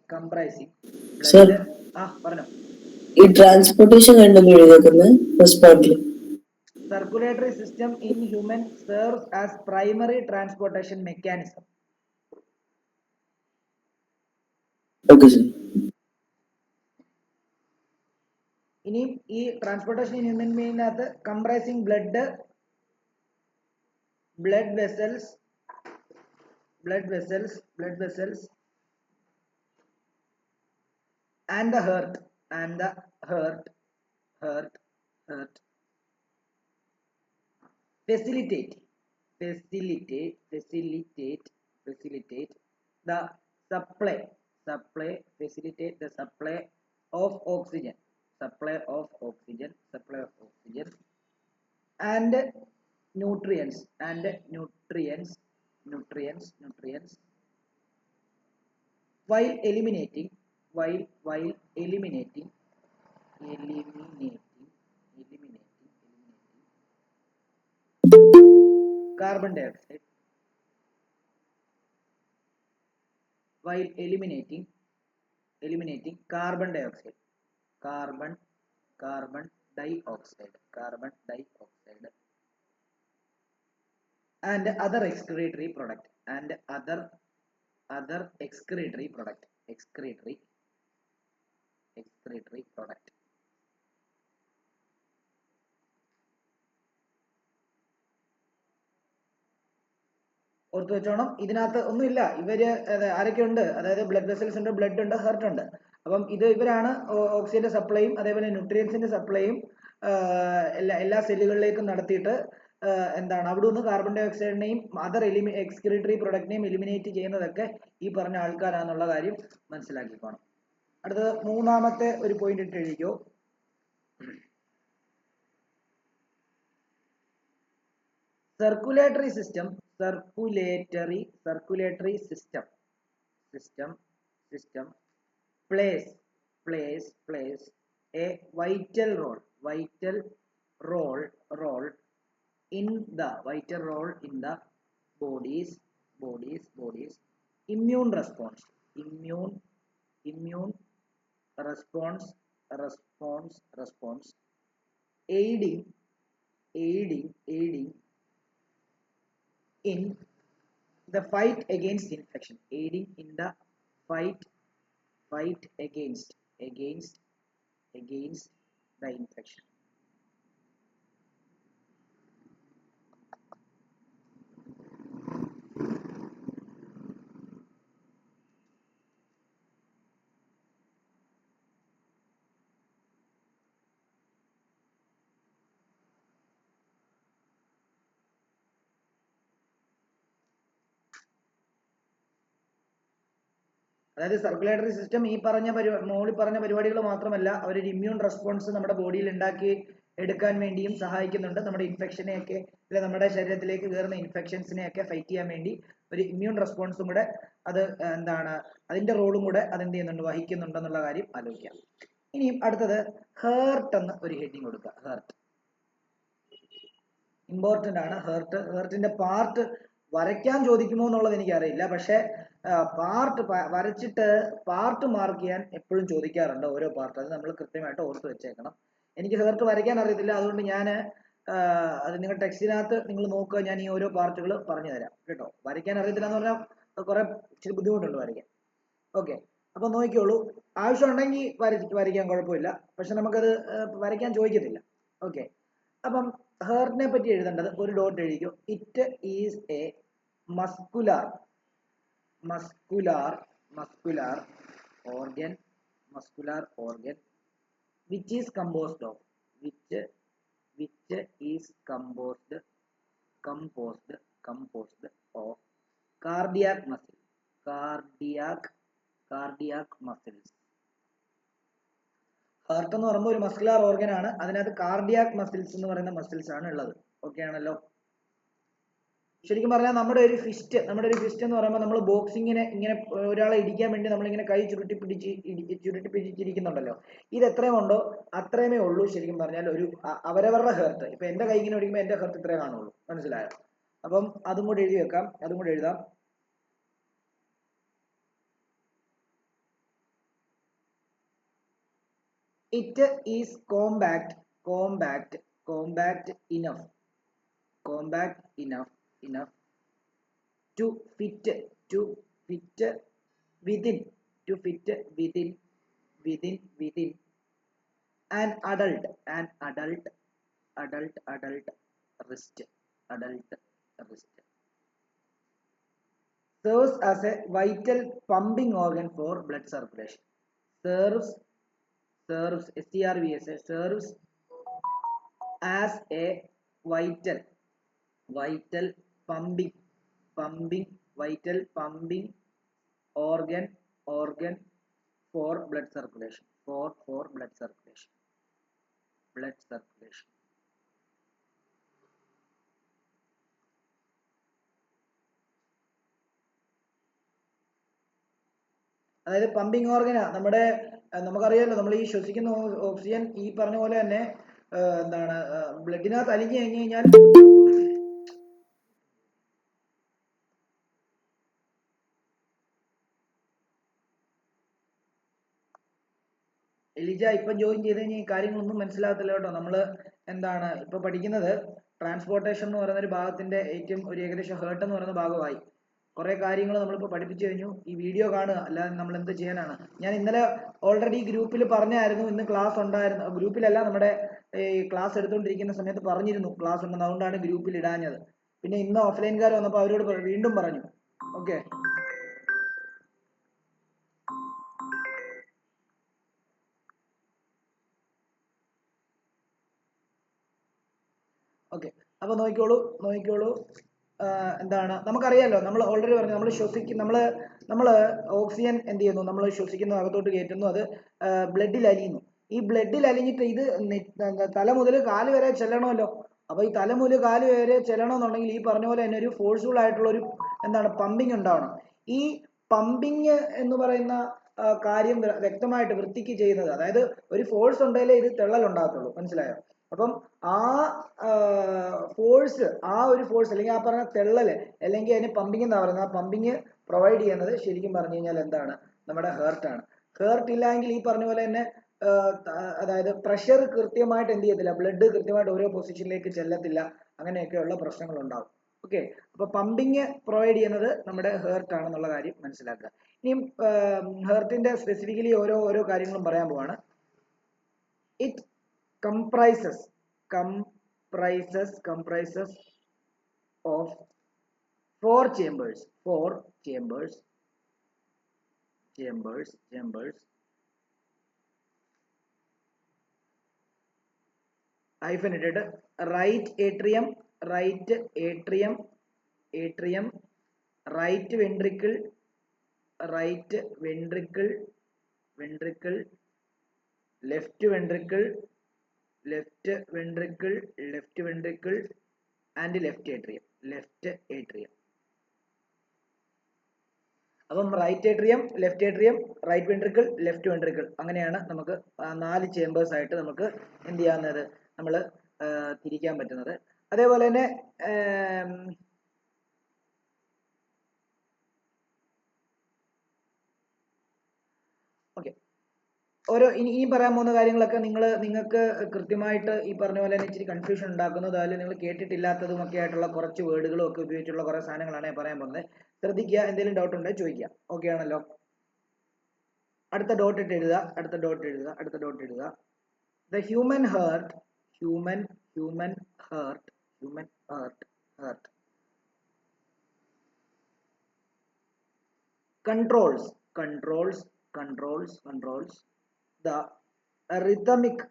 പറഞ്ഞോ. ഈ ട്രാൻസ്പോർട്ടേഷൻ കണ്ടുപിടിക്കുന്നത് ഫസ്റ്റ് പാർട്ടിൽ circulatory system in human serves as primary transportation mechanism. Okay, sir. ഇനി ഈ ട്രാൻസ്പോർട്ടേഷൻ ഇൻ ഹ്യൂമൻ ബീങ്ങിനകത്ത് comprising blood vessels and the heart facilitate the supply of oxygen and nutrients while eliminating carbon dioxide, while eliminating carbon dioxide and other excretory product ഓർത്ത് വെച്ചോണം. ഇതിനകത്ത് ഒന്നുമില്ല, ഇവര് ആരൊക്കെ ഉണ്ട്, അതായത് ബ്ലഡ് വെസൽസ് ഉണ്ട്, ബ്ലഡ് ഉണ്ട്, ഹെർട്ട് ഉണ്ട്. അപ്പം ഇവരാണ് ഓക്സിജന്റെ സപ്ലൈയും അതേപോലെ ന്യൂട്രിയൻസിന്റെ സപ്ലൈയും എല്ലാ സെല്ലുകളിലേക്കും നടത്തിയിട്ട് എന്താണ് അവിടെ നിന്ന് കാർബൺ ഡൈ ഓക്സൈഡിനെയും അതർ എക്സ്ക്രീറ്ററി പ്രൊഡക്റ്റിനെയും എലിമിനേറ്റ് ചെയ്യുന്നതൊക്കെ ഈ പറഞ്ഞ ആൾക്കാരാണെന്നുള്ള കാര്യം മനസ്സിലാക്കിക്കോണം. അടുത്തത് മൂന്നാമത്തെ ഒരു പോയിന്റ് ഇട്ട് എഴുതിക്കോ. circulatory system plays a vital role in the body's immune response aiding in the fight against infection, against the infection. അതായത് സർക്കുലേറ്ററി സിസ്റ്റം ഈ പറഞ്ഞ മോളിൽ പറഞ്ഞ പരിപാടികൾ മാത്രമല്ല, അവരൊരു ഇമ്മ്യൂൺ റെസ്പോൺസ് നമ്മുടെ ബോഡിയിൽ ഉണ്ടാക്കി എടുക്കാൻ വേണ്ടിയും സഹായിക്കുന്നുണ്ട്. നമ്മുടെ ഇൻഫെക്ഷനെയൊക്കെ അല്ലെ നമ്മുടെ ശരീരത്തിലേക്ക് കയറുന്ന ഇൻഫെക്ഷൻസിനെയൊക്കെ ഫൈറ്റ് ചെയ്യാൻ വേണ്ടി ഒരു ഇമ്മ്യൂൺ റെസ്പോൺസും കൂടെ അത് എന്താണ് അതിന്റെ റോളും കൂടെ അതെന്ത് ചെയ്യുന്നുണ്ട്, വഹിക്കുന്നുണ്ടെന്നുള്ള കാര്യം ആലോചിക്കാം. ഇനിയും അടുത്തത് ഹേർട്ട് എന്ന് ഒരു ഹെഡിങ് കൊടുക്കുക. ഹേർട്ട് ഇമ്പോർട്ടന്റ് ആണ്. ഹേർട്ടിന്റെ പാർട്ട് വരയ്ക്കാൻ ചോദിക്കുമോ എന്നുള്ളത് എനിക്കറിയില്ല, പക്ഷെ പാർട്ട് വരച്ചിട്ട് പാർട്ട് മാർക്ക് ചെയ്യാൻ എപ്പോഴും ചോദിക്കാറുണ്ട്, ഓരോ പാർട്ട്. അത് നമ്മൾ കൃത്യമായിട്ട് ഓർത്ത് വെച്ചേക്കണം. എനിക്ക് ഹേർട്ട് വരയ്ക്കാൻ അറിയത്തില്ല, അതുകൊണ്ട് ഞാൻ അത് നിങ്ങൾ ടെക്സ്റ്റിനകത്ത് നിങ്ങൾ നോക്കുക, ഞാൻ ഈ ഓരോ പാർട്ടുകൾ പറഞ്ഞു തരാം കേട്ടോ. വരയ്ക്കാൻ അറിയത്തില്ല എന്ന് പറഞ്ഞാൽ കുറെ ഇച്ചിരി ബുദ്ധിമുട്ടുണ്ട് വരയ്ക്കാൻ. ഓക്കെ, അപ്പൊ നോക്കിക്കോളൂ. ആവശ്യം ഉണ്ടെങ്കിൽ വരയ്ക്കാൻ കുഴപ്പമില്ല, പക്ഷെ നമുക്കത് വരയ്ക്കാൻ ചോദിക്കത്തില്ല. ഓക്കെ, അപ്പം ഹേർട്ടിനെ പറ്റി എഴുതേണ്ടത് ഒരു ഡോട്ട് എഴുതിക്കോ. It is a muscular organ which is composed of cardiac muscles. Heart എന്ന് പറയുമ്പോൾ ഒരു മസ്കുലാർ ഓർഗൻ ആണ്, അതിനകത്ത് കാർഡിയാക് മസിൽസ് എന്ന് പറയുന്ന മസിൽസ് ആണ് ഉള്ളത്. ഓക്കെ ആണല്ലോ. ശരിക്കും പറഞ്ഞാൽ നമ്മുടെ ഒരു ഫിസ്റ്റ് എന്ന് പറയുമ്പോൾ നമ്മൾ ബോക്സിങ്ങിനെ ഇങ്ങനെ ഒരാളെ ഇടിക്കാൻ വേണ്ടി നമ്മളിങ്ങനെ കൈ ചുരുട്ടി പിടിച്ചിരിക്കുന്നുണ്ടല്ലോ, ഇത് എത്രയും ഉണ്ടോ അത്രയുമേ ഉള്ളൂ ശരിക്കും പറഞ്ഞാൽ ഒരു അവരവരുടെ ഹെർട്ട്. ഇപ്പൊ എന്റെ കൈ ഇങ്ങനെ ഒടിക്കുമ്പോൾ എന്റെ ഹെർട്ട് ഇത്രേ കാണുള്ളൂ, മനസ്സിലായോ? അപ്പം അതും കൂടെ എഴുതി വെക്കാം, അതും കൂടെ എഴുതാം. It is compact compact enough to fit within an adult wrist serves as a vital pumping organ for blood circulation. serves serves as a vital pumping organ for blood circulation blood circulation. അതായത് pumping ഓർഗനാ നമ്മുടെ നമുക്കറിയാലോ നമ്മൾ ഈ ശ്വസിക്കുന്ന oxygen ഈ പറഞ്ഞ പോലെ തന്നെ എന്താണ് ബ്ലഡിനകത്ത് അലിഞ്ഞു കഴിഞ്ഞു കഴിഞ്ഞാൽ എലിജ ഇപ്പം ജോയിൻ ചെയ്ത് കഴിഞ്ഞാൽ ഈ കാര്യങ്ങളൊന്നും മനസ്സിലാകത്തില്ല കേട്ടോ. നമ്മൾ എന്താണ് ഇപ്പൊ പഠിക്കുന്നത് ട്രാൻസ്പോർട്ടേഷൻ എന്ന് പറയുന്ന ഒരു ഭാഗത്തിന്റെ ഏറ്റവും ഒരു ഏകദേശം ഹേർട്ട് എന്ന് പറയുന്ന ഭാഗമായി കുറെ കാര്യങ്ങൾ നമ്മളിപ്പോൾ പഠിപ്പിച്ചു കഴിഞ്ഞു. ഈ വീഡിയോ കാണുക, അല്ലാതെ നമ്മൾ എന്ത് ചെയ്യാനാണ്. ഞാൻ ഇന്നലെ ഓൾറെഡി ഗ്രൂപ്പിൽ പറഞ്ഞായിരുന്നു ഇന്ന് ക്ലാസ് ഉണ്ടായിരുന്നു. ഗ്രൂപ്പിലല്ല, നമ്മുടെ ഈ ക്ലാസ് എടുത്തുകൊണ്ടിരിക്കുന്ന സമയത്ത് പറഞ്ഞിരുന്നു ക്ലാസ് ഉണ്ടെന്ന്. അതുകൊണ്ടാണ് ഗ്രൂപ്പിൽ ഇടാഞ്ഞത്. പിന്നെ ഇന്ന് ഓഫ്ലൈൻകാർ വന്നപ്പോൾ അവരോട് വീണ്ടും പറഞ്ഞു. Okay, okay. അപ്പൊ നോക്കിക്കോളൂ എന്താണ് നമുക്കറിയാലോ, നമ്മൾ ഓൾറെഡി പറഞ്ഞു നമ്മൾ നമ്മൾ ഓക്സിജൻ എന്ത് ചെയ്യുന്നു, നമ്മൾ ശ്വസിക്കുന്ന അകത്തോട്ട് കയറ്റുന്നു, അത് ബ്ലഡിൽ അലിയുന്നു. ഈ ബ്ലഡിൽ അലിഞ്ഞിട്ട് ഇത് തല മുതൽ കാല് വരെ ചെല്ലണമല്ലോ. അപ്പൊ ഈ തല മുതൽ കാല് വരെ ചെല്ലണമെന്നുണ്ടെങ്കിൽ ഈ പറഞ്ഞ പോലെ തന്നെ ഒരു ഫോഴ്സ്ഫുൾ ആയിട്ടുള്ള ഒരു എന്താണ് പമ്പിങ് ഉണ്ടാവണം. ഈ പമ്പിങ് എന്ന് പറയുന്ന കാര്യം വ്യക്തമായിട്ട് വൃത്തിക്ക് ചെയ്യുന്നത്, അതായത് ഒരു ഫോഴ്സ് ഉണ്ടെങ്കിലേ ഇത് തെള്ളൽ ഉണ്ടാകത്തുള്ളൂ. മനസ്സിലായോ? അപ്പം ആ ഫോഴ്സ് അല്ലെങ്കിൽ ആ പറഞ്ഞ തെള്ളല് അല്ലെങ്കിൽ അതിന് പമ്പിങ് എന്ന് പറയുന്നത്, ആ പമ്പിങ് പ്രൊവൈഡ് ചെയ്യുന്നത് ശരിക്കും പറഞ്ഞു കഴിഞ്ഞാൽ എന്താണ്, നമ്മുടെ ഹേർട്ടാണ്. ഹേർട്ട് ഇല്ലെങ്കിൽ ഈ പറഞ്ഞ പോലെ തന്നെ അതായത് പ്രഷർ കൃത്യമായിട്ട് എന്ത് ചെയ്യത്തില്ല, ബ്ലഡ് കൃത്യമായിട്ട് ഓരോ പൊസിഷനിലേക്ക് ചെല്ലത്തില്ല, അങ്ങനെയൊക്കെയുള്ള പ്രശ്നങ്ങൾ ഉണ്ടാവും. ഓക്കെ, അപ്പൊ പമ്പിങ് പ്രൊവൈഡ് ചെയ്യുന്നത് നമ്മുടെ ഹേർട്ട് ആണെന്നുള്ള കാര്യം മനസ്സിലാക്കുക. ഇനിയും ഹേർട്ടിന്റെ സ്പെസിഫിക്കലി ഓരോ കാര്യങ്ങളും പറയാൻ പോവാണ്. It comprises of four chambers hyphenated: right atrium, right ventricle, left ventricle and left atrium. അപ്പം right atrium, left atrium, right ventricle, left ventricle, അങ്ങനെയാണ് നമുക്ക് 4 ചേമ്പേഴ്സ് ആയിട്ട് നമുക്ക് എന്ത് ചെയ്യാവുന്നത്, നമ്മൾ തിരിക്കാൻ പറ്റുന്നത്. അതേപോലെ തന്നെ ഓക്കെ, ഇനി പറയാൻ പോകുന്ന കാര്യങ്ങളൊക്കെ നിങ്ങൾക്ക് കൃത്യമായിട്ട് ഈ പറഞ്ഞ പോലെ തന്നെ ഇച്ചിരി കൺഫ്യൂഷൻ ഉണ്ടാക്കുന്നതും അതിൽ നിങ്ങൾ കേട്ടിട്ടില്ലാത്തതും ഒക്കെ ആയിട്ടുള്ള കുറച്ച് വേർഡുകളും ഒക്കെ ഉപയോഗിച്ചുള്ള കുറേ സാധനങ്ങളാണ് ഞാൻ പറയാൻ പോകുന്നത്. ശ്രദ്ധിക്കുക, എന്തെങ്കിലും ഡൗട്ട് ഉണ്ടെങ്കിൽ ചോദിക്കുക. ഓക്കെ ആണല്ലോ? അടുത്ത ഡോട്ട് ഇട്ട് എഴുതുക. The human heart controls the rhythmic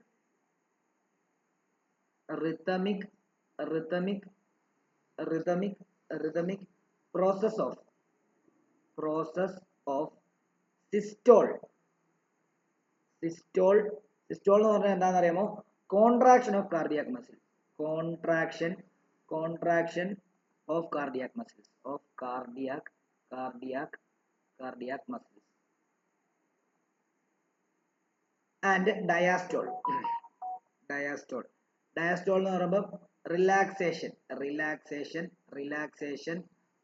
process of systole എന്ന് പറഞ്ഞാൽ എന്താണെന്ന് അറിയാമോ? Contraction of cardiac muscles, contraction of cardiac muscles and diastole എന്ന് പറയുമ്പോൾ റിലാക്സേഷൻ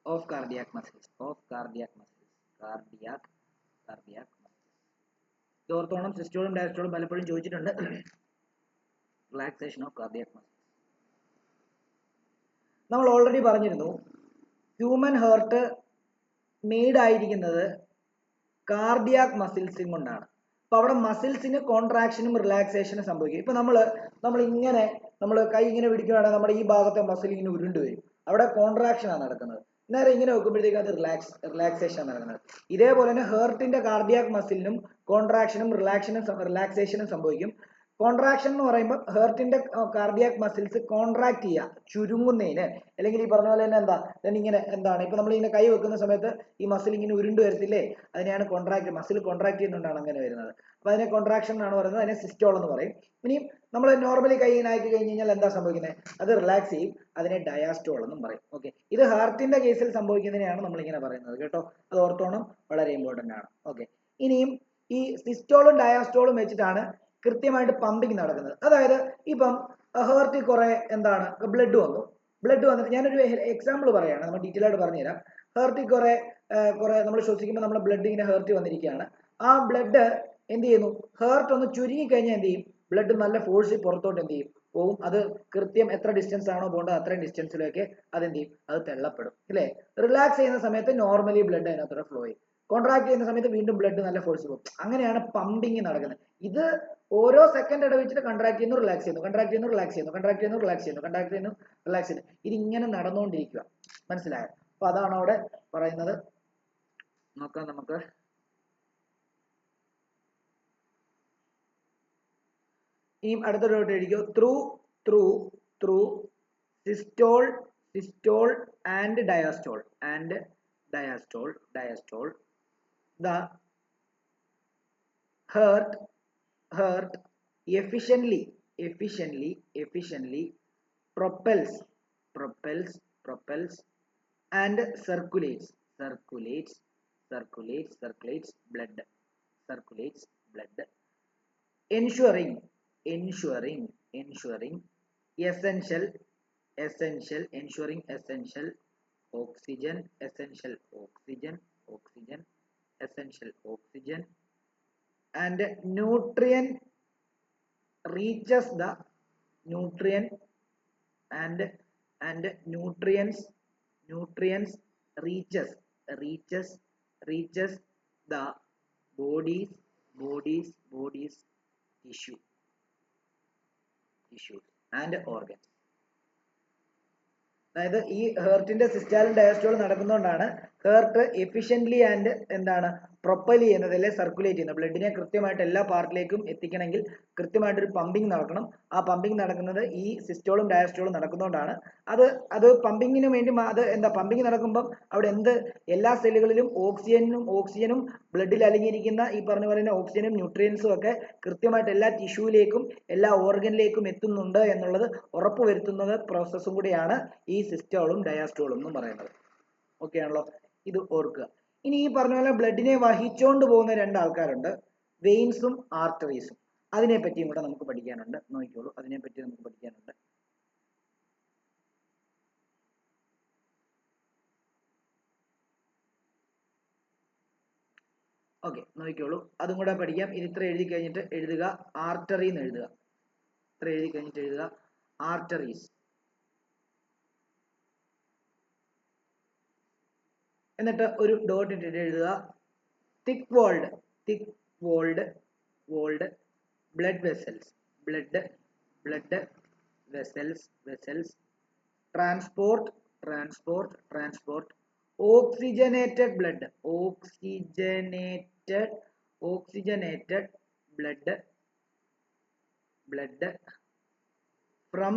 ഓഫ് കാർഡിയാക് മസിൽസ്. ഓർത്തോണം, സിസ്റ്റോളും ഡയസ്റ്റോളും പലപ്പോഴും ചോദിച്ചിട്ടുണ്ട്. Relaxation of cardiac muscles. നമ്മൾ ഓൾറെഡി പറഞ്ഞിരുന്നു ഹ്യൂമൻ ഹേർട്ട് മെയ്ഡ് ആയിരിക്കുന്നത് കാർഡിയാക് മസിൽസും കൊണ്ടാണ്. അപ്പൊ അവിടെ മസിൽസിന് കോൺട്രാക്ഷനും റിലാക്സേഷനും സംഭവിക്കും. ഇപ്പൊ നമ്മൾ ഇങ്ങനെ നമ്മൾ കൈ ഇങ്ങനെ പിടിക്കുകയാണെങ്കിൽ നമ്മുടെ ഈ ഭാഗത്തെ മസിൽ ഇങ്ങനെ ഉരുണ്ട് വരും, അവിടെ കോൺട്രാക്ഷൻ ആണ് നടക്കുന്നത്. നേരെ ഇങ്ങനെ വെക്കുമ്പോഴത്തേക്ക് അത് റിലാക്സേഷൻ ആണ് നടക്കുന്നത്. ഇതേപോലെ തന്നെ ഹേർട്ടിന്റെ കാർഡിയാക് മസിലിനും കോൺട്രാക്ഷനും റിലാക്സേഷനും സംഭവിക്കും. കോൺട്രാക്ഷൻ എന്ന് പറയുമ്പോൾ ഹേർട്ടിന്റെ കാർഡിയാക് മസിൽസ് കോൺട്രാക്ട് ചെയ്യുക, ചുരുങ്ങുന്നതിന്, അല്ലെങ്കിൽ ഈ പറഞ്ഞ പോലെ തന്നെ ഇങ്ങനെ എന്താണ് ഇപ്പൊ നമ്മൾ ഇങ്ങനെ കൈ വെക്കുന്ന സമയത്ത് ഈ മസിൽ ഇങ്ങനെ ഉരുണ്ട് വരത്തില്ലേ, അതിനെയാണ് മസിൽ കോൺട്രാക്ട് ചെയ്യുന്നതുകൊണ്ടാണ് അങ്ങനെ വരുന്നത്. അപ്പൊ അതിനെ കോൺട്രാക്ഷൻ എന്നാണ് പറയുന്നത്, അതിനെ സിസ്റ്റോൾ എന്ന് പറയും. ഇനിയും നമ്മൾ നോർമലി കൈ ഇങ്ങനെ ആക്കി കഴിഞ്ഞ് കഴിഞ്ഞാൽ എന്താ സംഭവിക്കുന്നത്, അത് റിലാക്സ് ചെയ്യും, അതിനെ ഡയാസ്റ്റോൾ എന്നും പറയും. ഓക്കെ, ഇത് ഹാർട്ടിന്റെ കേസിൽ സംഭവിക്കുന്നതിനെയാണ് നമ്മൾ ഇങ്ങനെ പറയുന്നത് കേട്ടോ, അത് ഓർത്തോണം, വളരെ ഇമ്പോർട്ടന്റ് ആണ്. ഓക്കെ, ഇനിയും ഈ സിസ്റ്റോളും ഡയാസ്റ്റോളും വെച്ചിട്ടാണ് കൃത്യമായിട്ട് പമ്പിങ് നടക്കുന്നത്. അതായത് ഇപ്പം ഹേർട്ടിൽ കുറെ ബ്ലഡ് വന്നിട്ട് ഞാനൊരു എക്സാമ്പിൾ പറയാണ്, നമ്മൾ ഡീറ്റെയിൽ ആയിട്ട് പറഞ്ഞുതരാം. ഹേർട്ടിൽ കുറെ നമ്മൾ ശ്വസിക്കുമ്പോൾ നമ്മുടെ ബ്ലഡ് ഇങ്ങനെ ഹേർട്ടിൽ വന്നിരിക്കുകയാണ്. ആ ബ്ലഡ് എന്ത് ചെയ്യുന്നു, ഹേർട്ട് ഒന്ന് ചുരുങ്ങി കഴിഞ്ഞാൽ എന്ത് ചെയ്യും, ബ്ലഡ് നല്ല ഫോഴ്സിൽ പുറത്തോട്ട് എന്ത് ചെയ്യും, പോകും. അത് കൃത്യം എത്ര ഡിസ്റ്റൻസ് ആണോ പോകേണ്ടത് അത്രയും ഡിസ്റ്റൻസിലേക്ക് അതെന്ത് ചെയ്യും, അത് തള്ളപ്പെടും അല്ലേ. റിലാക്സ് ചെയ്യുന്ന സമയത്ത് നോർമലി ബ്ലഡ് അതിനകത്തോടെ ഫ്ലോ ചെയ്യും. കോൺട്രാക്ട് ചെയ്യുന്ന സമയത്ത് വീണ്ടും ബ്ലഡ് നല്ല ഫോഴ്സ് പോകും. അങ്ങനെയാണ് പമ്പിങ് നടക്കുന്നത്. ഇത് ഓരോ സെക്കൻഡ് ഇടവിച്ചിട്ട് കൺട്രാക്ട് ചെയ്യുന്നു, റിലാക്സ് ചെയ്യുന്നു, കൺട്രാക്ട് ചെയ്യുന്നു, റിലാക്സ് ചെയ്യുന്നു, കൺട്രാക്ട് ചെയ്യുന്നു, റിലാക്സ് ചെയ്യുന്നു, കൺട്രാക്ട് ചെയ്യുന്നു, റിലാക്സ് ചെയ്യുന്നു. ഇതിങ്ങനെ നടന്നുകൊണ്ടിരിക്കുക. മനസ്സിലായോ? അപ്പൊ അതാണ് അവിടെ പറയുന്നത്. നോക്കാം നമുക്ക്. ഇനിയും അടുത്തൊരു എഴുതിക്കോ, through systole and diastole the heart efficiently propels and circulates blood, ensuring essential oxygen and nutrient reaches the nutrients reaches the body's tissues and organs. അതായത് ഈ ഹേർട്ടിന്റെ സിസ്റ്റാലും ഡയസ്റ്റോളും നടക്കുന്നതുകൊണ്ടാണ് ഹേർട്ട് എഫിഷ്യന്റ്ലി ആൻഡ് പ്രൊപ്പൽ ചെയ്യുന്നത്, അല്ലെ സർക്കുലേറ്റ് ചെയ്യുന്നത്. ബ്ലഡിനെ കൃത്യമായിട്ട് എല്ലാ പാർട്ടിലേക്കും എത്തിക്കണമെങ്കിൽ കൃത്യമായിട്ടൊരു പമ്പിങ് നടക്കണം. ആ പമ്പിങ് നടക്കുന്നത് ഈ സിസ്റ്റോളും ഡയസ്റ്റോളും നടക്കുന്നതുകൊണ്ടാണ്. അത് പമ്പിങ്ങിന് വേണ്ടി പമ്പിങ് നടക്കുമ്പോൾ അവിടെ എല്ലാ സെല്ലുകളിലും ഓക്സിജനും ബ്ലഡിൽ അലിഞ്ഞിരിക്കുന്ന ഈ പറഞ്ഞ പോലെ തന്നെ ഓക്സിജനും ന്യൂട്രിയൻസും ഒക്കെ കൃത്യമായിട്ട് എല്ലാ ടിഷ്യൂലേക്കും എല്ലാ ഓർഗനിലേക്കും എത്തുന്നുണ്ട് എന്നുള്ളത് ഉറപ്പുവരുത്തുന്നത് പ്രോസസ്സും കൂടിയാണ് ഈ സിസ്റ്റോളും ഡയാസ്റ്റോളും എന്ന് പറയുന്നത്. ഓക്കെ ആണല്ലോ, ഇത് ഓർക്കുക. ഇനി ഈ പറഞ്ഞ പോലെ ബ്ലഡിനെ വഹിച്ചുകൊണ്ട് പോകുന്ന രണ്ട് ആൾക്കാരുണ്ട്, വെയിൻസും ആർട്ടറീസും. അതിനെ പറ്റിയും കൂടെ നമുക്ക് പഠിക്കാനുണ്ട്. നോക്കിക്കോളൂ, അതിനെപ്പറ്റി നമുക്ക് പഠിക്കാനുണ്ട്. ഓക്കെ, നോക്കിക്കോളൂ, അതും കൂടെ പഠിക്കാം. ഇത് ഇത്ര എഴുതി കഴിഞ്ഞിട്ട് എഴുതുക ആർട്ടറി എന്ന് എഴുതുക. ഇത്ര എഴുതി കഴിഞ്ഞിട്ട് എഴുതുക ആർട്ടറീസ്. എന്നിട്ട് ഒരു ഡോട്ട് ഇട്ടിട്ട് എഴുതുക thick walled blood vessels transport oxygenated blood from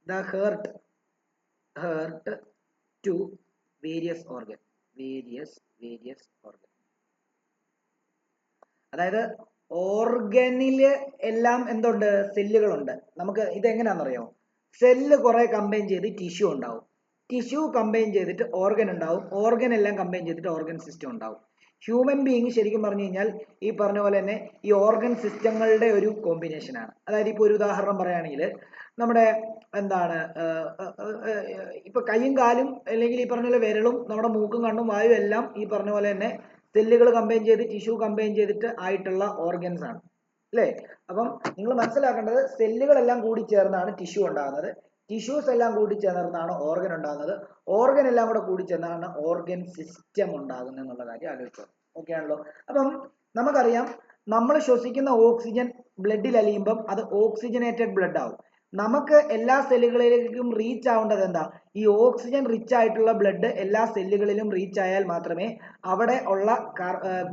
the heart to various organ. അതായത് ഓർഗനില് എല്ലാം എന്തുണ്ട്, സെല്ലുകളുണ്ട്. നമുക്ക് ഇത് എങ്ങനെയാണെന്നറിയോ, സെല്ല് കുറെ കമ്പൈൻ ചെയ്ത് ടിഷ്യൂ ഉണ്ടാവും, ടിഷ്യൂ കമ്പൈൻ ചെയ്തിട്ട് ഓർഗൻ ഉണ്ടാവും, ഓർഗൻ എല്ലാം കമ്പൈൻ ചെയ്തിട്ട് ഓർഗൻ സിസ്റ്റം ഉണ്ടാവും. ഹ്യൂമൻ ബീയിങ് ശരിക്കും പറഞ്ഞു കഴിഞ്ഞാൽ ഈ പറഞ്ഞ പോലെ തന്നെ ഈ ഓർഗൻ സിസ്റ്റങ്ങളുടെ ഒരു കോമ്പിനേഷൻ ആണ്. അതായത് ഇപ്പോൾ ഒരു ഉദാഹരണം പറയുകയാണെങ്കിൽ നമ്മുടെ ഇപ്പൊ കൈയും കാലും അല്ലെങ്കിൽ ഈ പറഞ്ഞ പോലെ വിരലും നമ്മുടെ മൂക്കും കണ്ണും വായു എല്ലാം ഈ പറഞ്ഞ പോലെ തന്നെ സെല്ലുകൾ കമ്പൈൻ ചെയ്ത് ടിഷ്യൂ കമ്പൈൻ ചെയ്തിട്ട് ആയിട്ടുള്ള ഓർഗൻസ് ആണ്, അല്ലേ? അപ്പം നിങ്ങൾ മനസ്സിലാക്കേണ്ടത് സെല്ലുകളെല്ലാം കൂടി ചേർന്നാണ് ടിഷ്യൂ ഉണ്ടാകുന്നത്. ടിഷ്യൂസ് എല്ലാം കൂടി ചേർന്നാണ് ഓർഗൻ ഉണ്ടാകുന്നത്. ഓർഗൻ എല്ലാം കൂടെ കൂടി ചേർന്നാണ് ഓർഗൻ സിസ്റ്റം ഉണ്ടാകുന്നത് എന്നുള്ള കാര്യം ആലോചിച്ചോ. ഓക്കെ ആണല്ലോ. അപ്പം നമുക്കറിയാം നമ്മൾ ശ്വസിക്കുന്ന ഓക്സിജൻ ബ്ലഡിൽ അലിയുമ്പം അത് ഓക്സിജനേറ്റഡ് ബ്ലഡ് ആവും. നമുക്ക് എല്ലാ സെല്ലുകളിലേക്കും റീച്ച് ആവേണ്ടത് എന്താ? ഈ ഓക്സിജൻ റിച്ച് ആയിട്ടുള്ള ബ്ലഡ് എല്ലാ സെല്ലുകളിലും റീച്ച് ആയാൽ മാത്രമേ അവിടെ ഉള്ള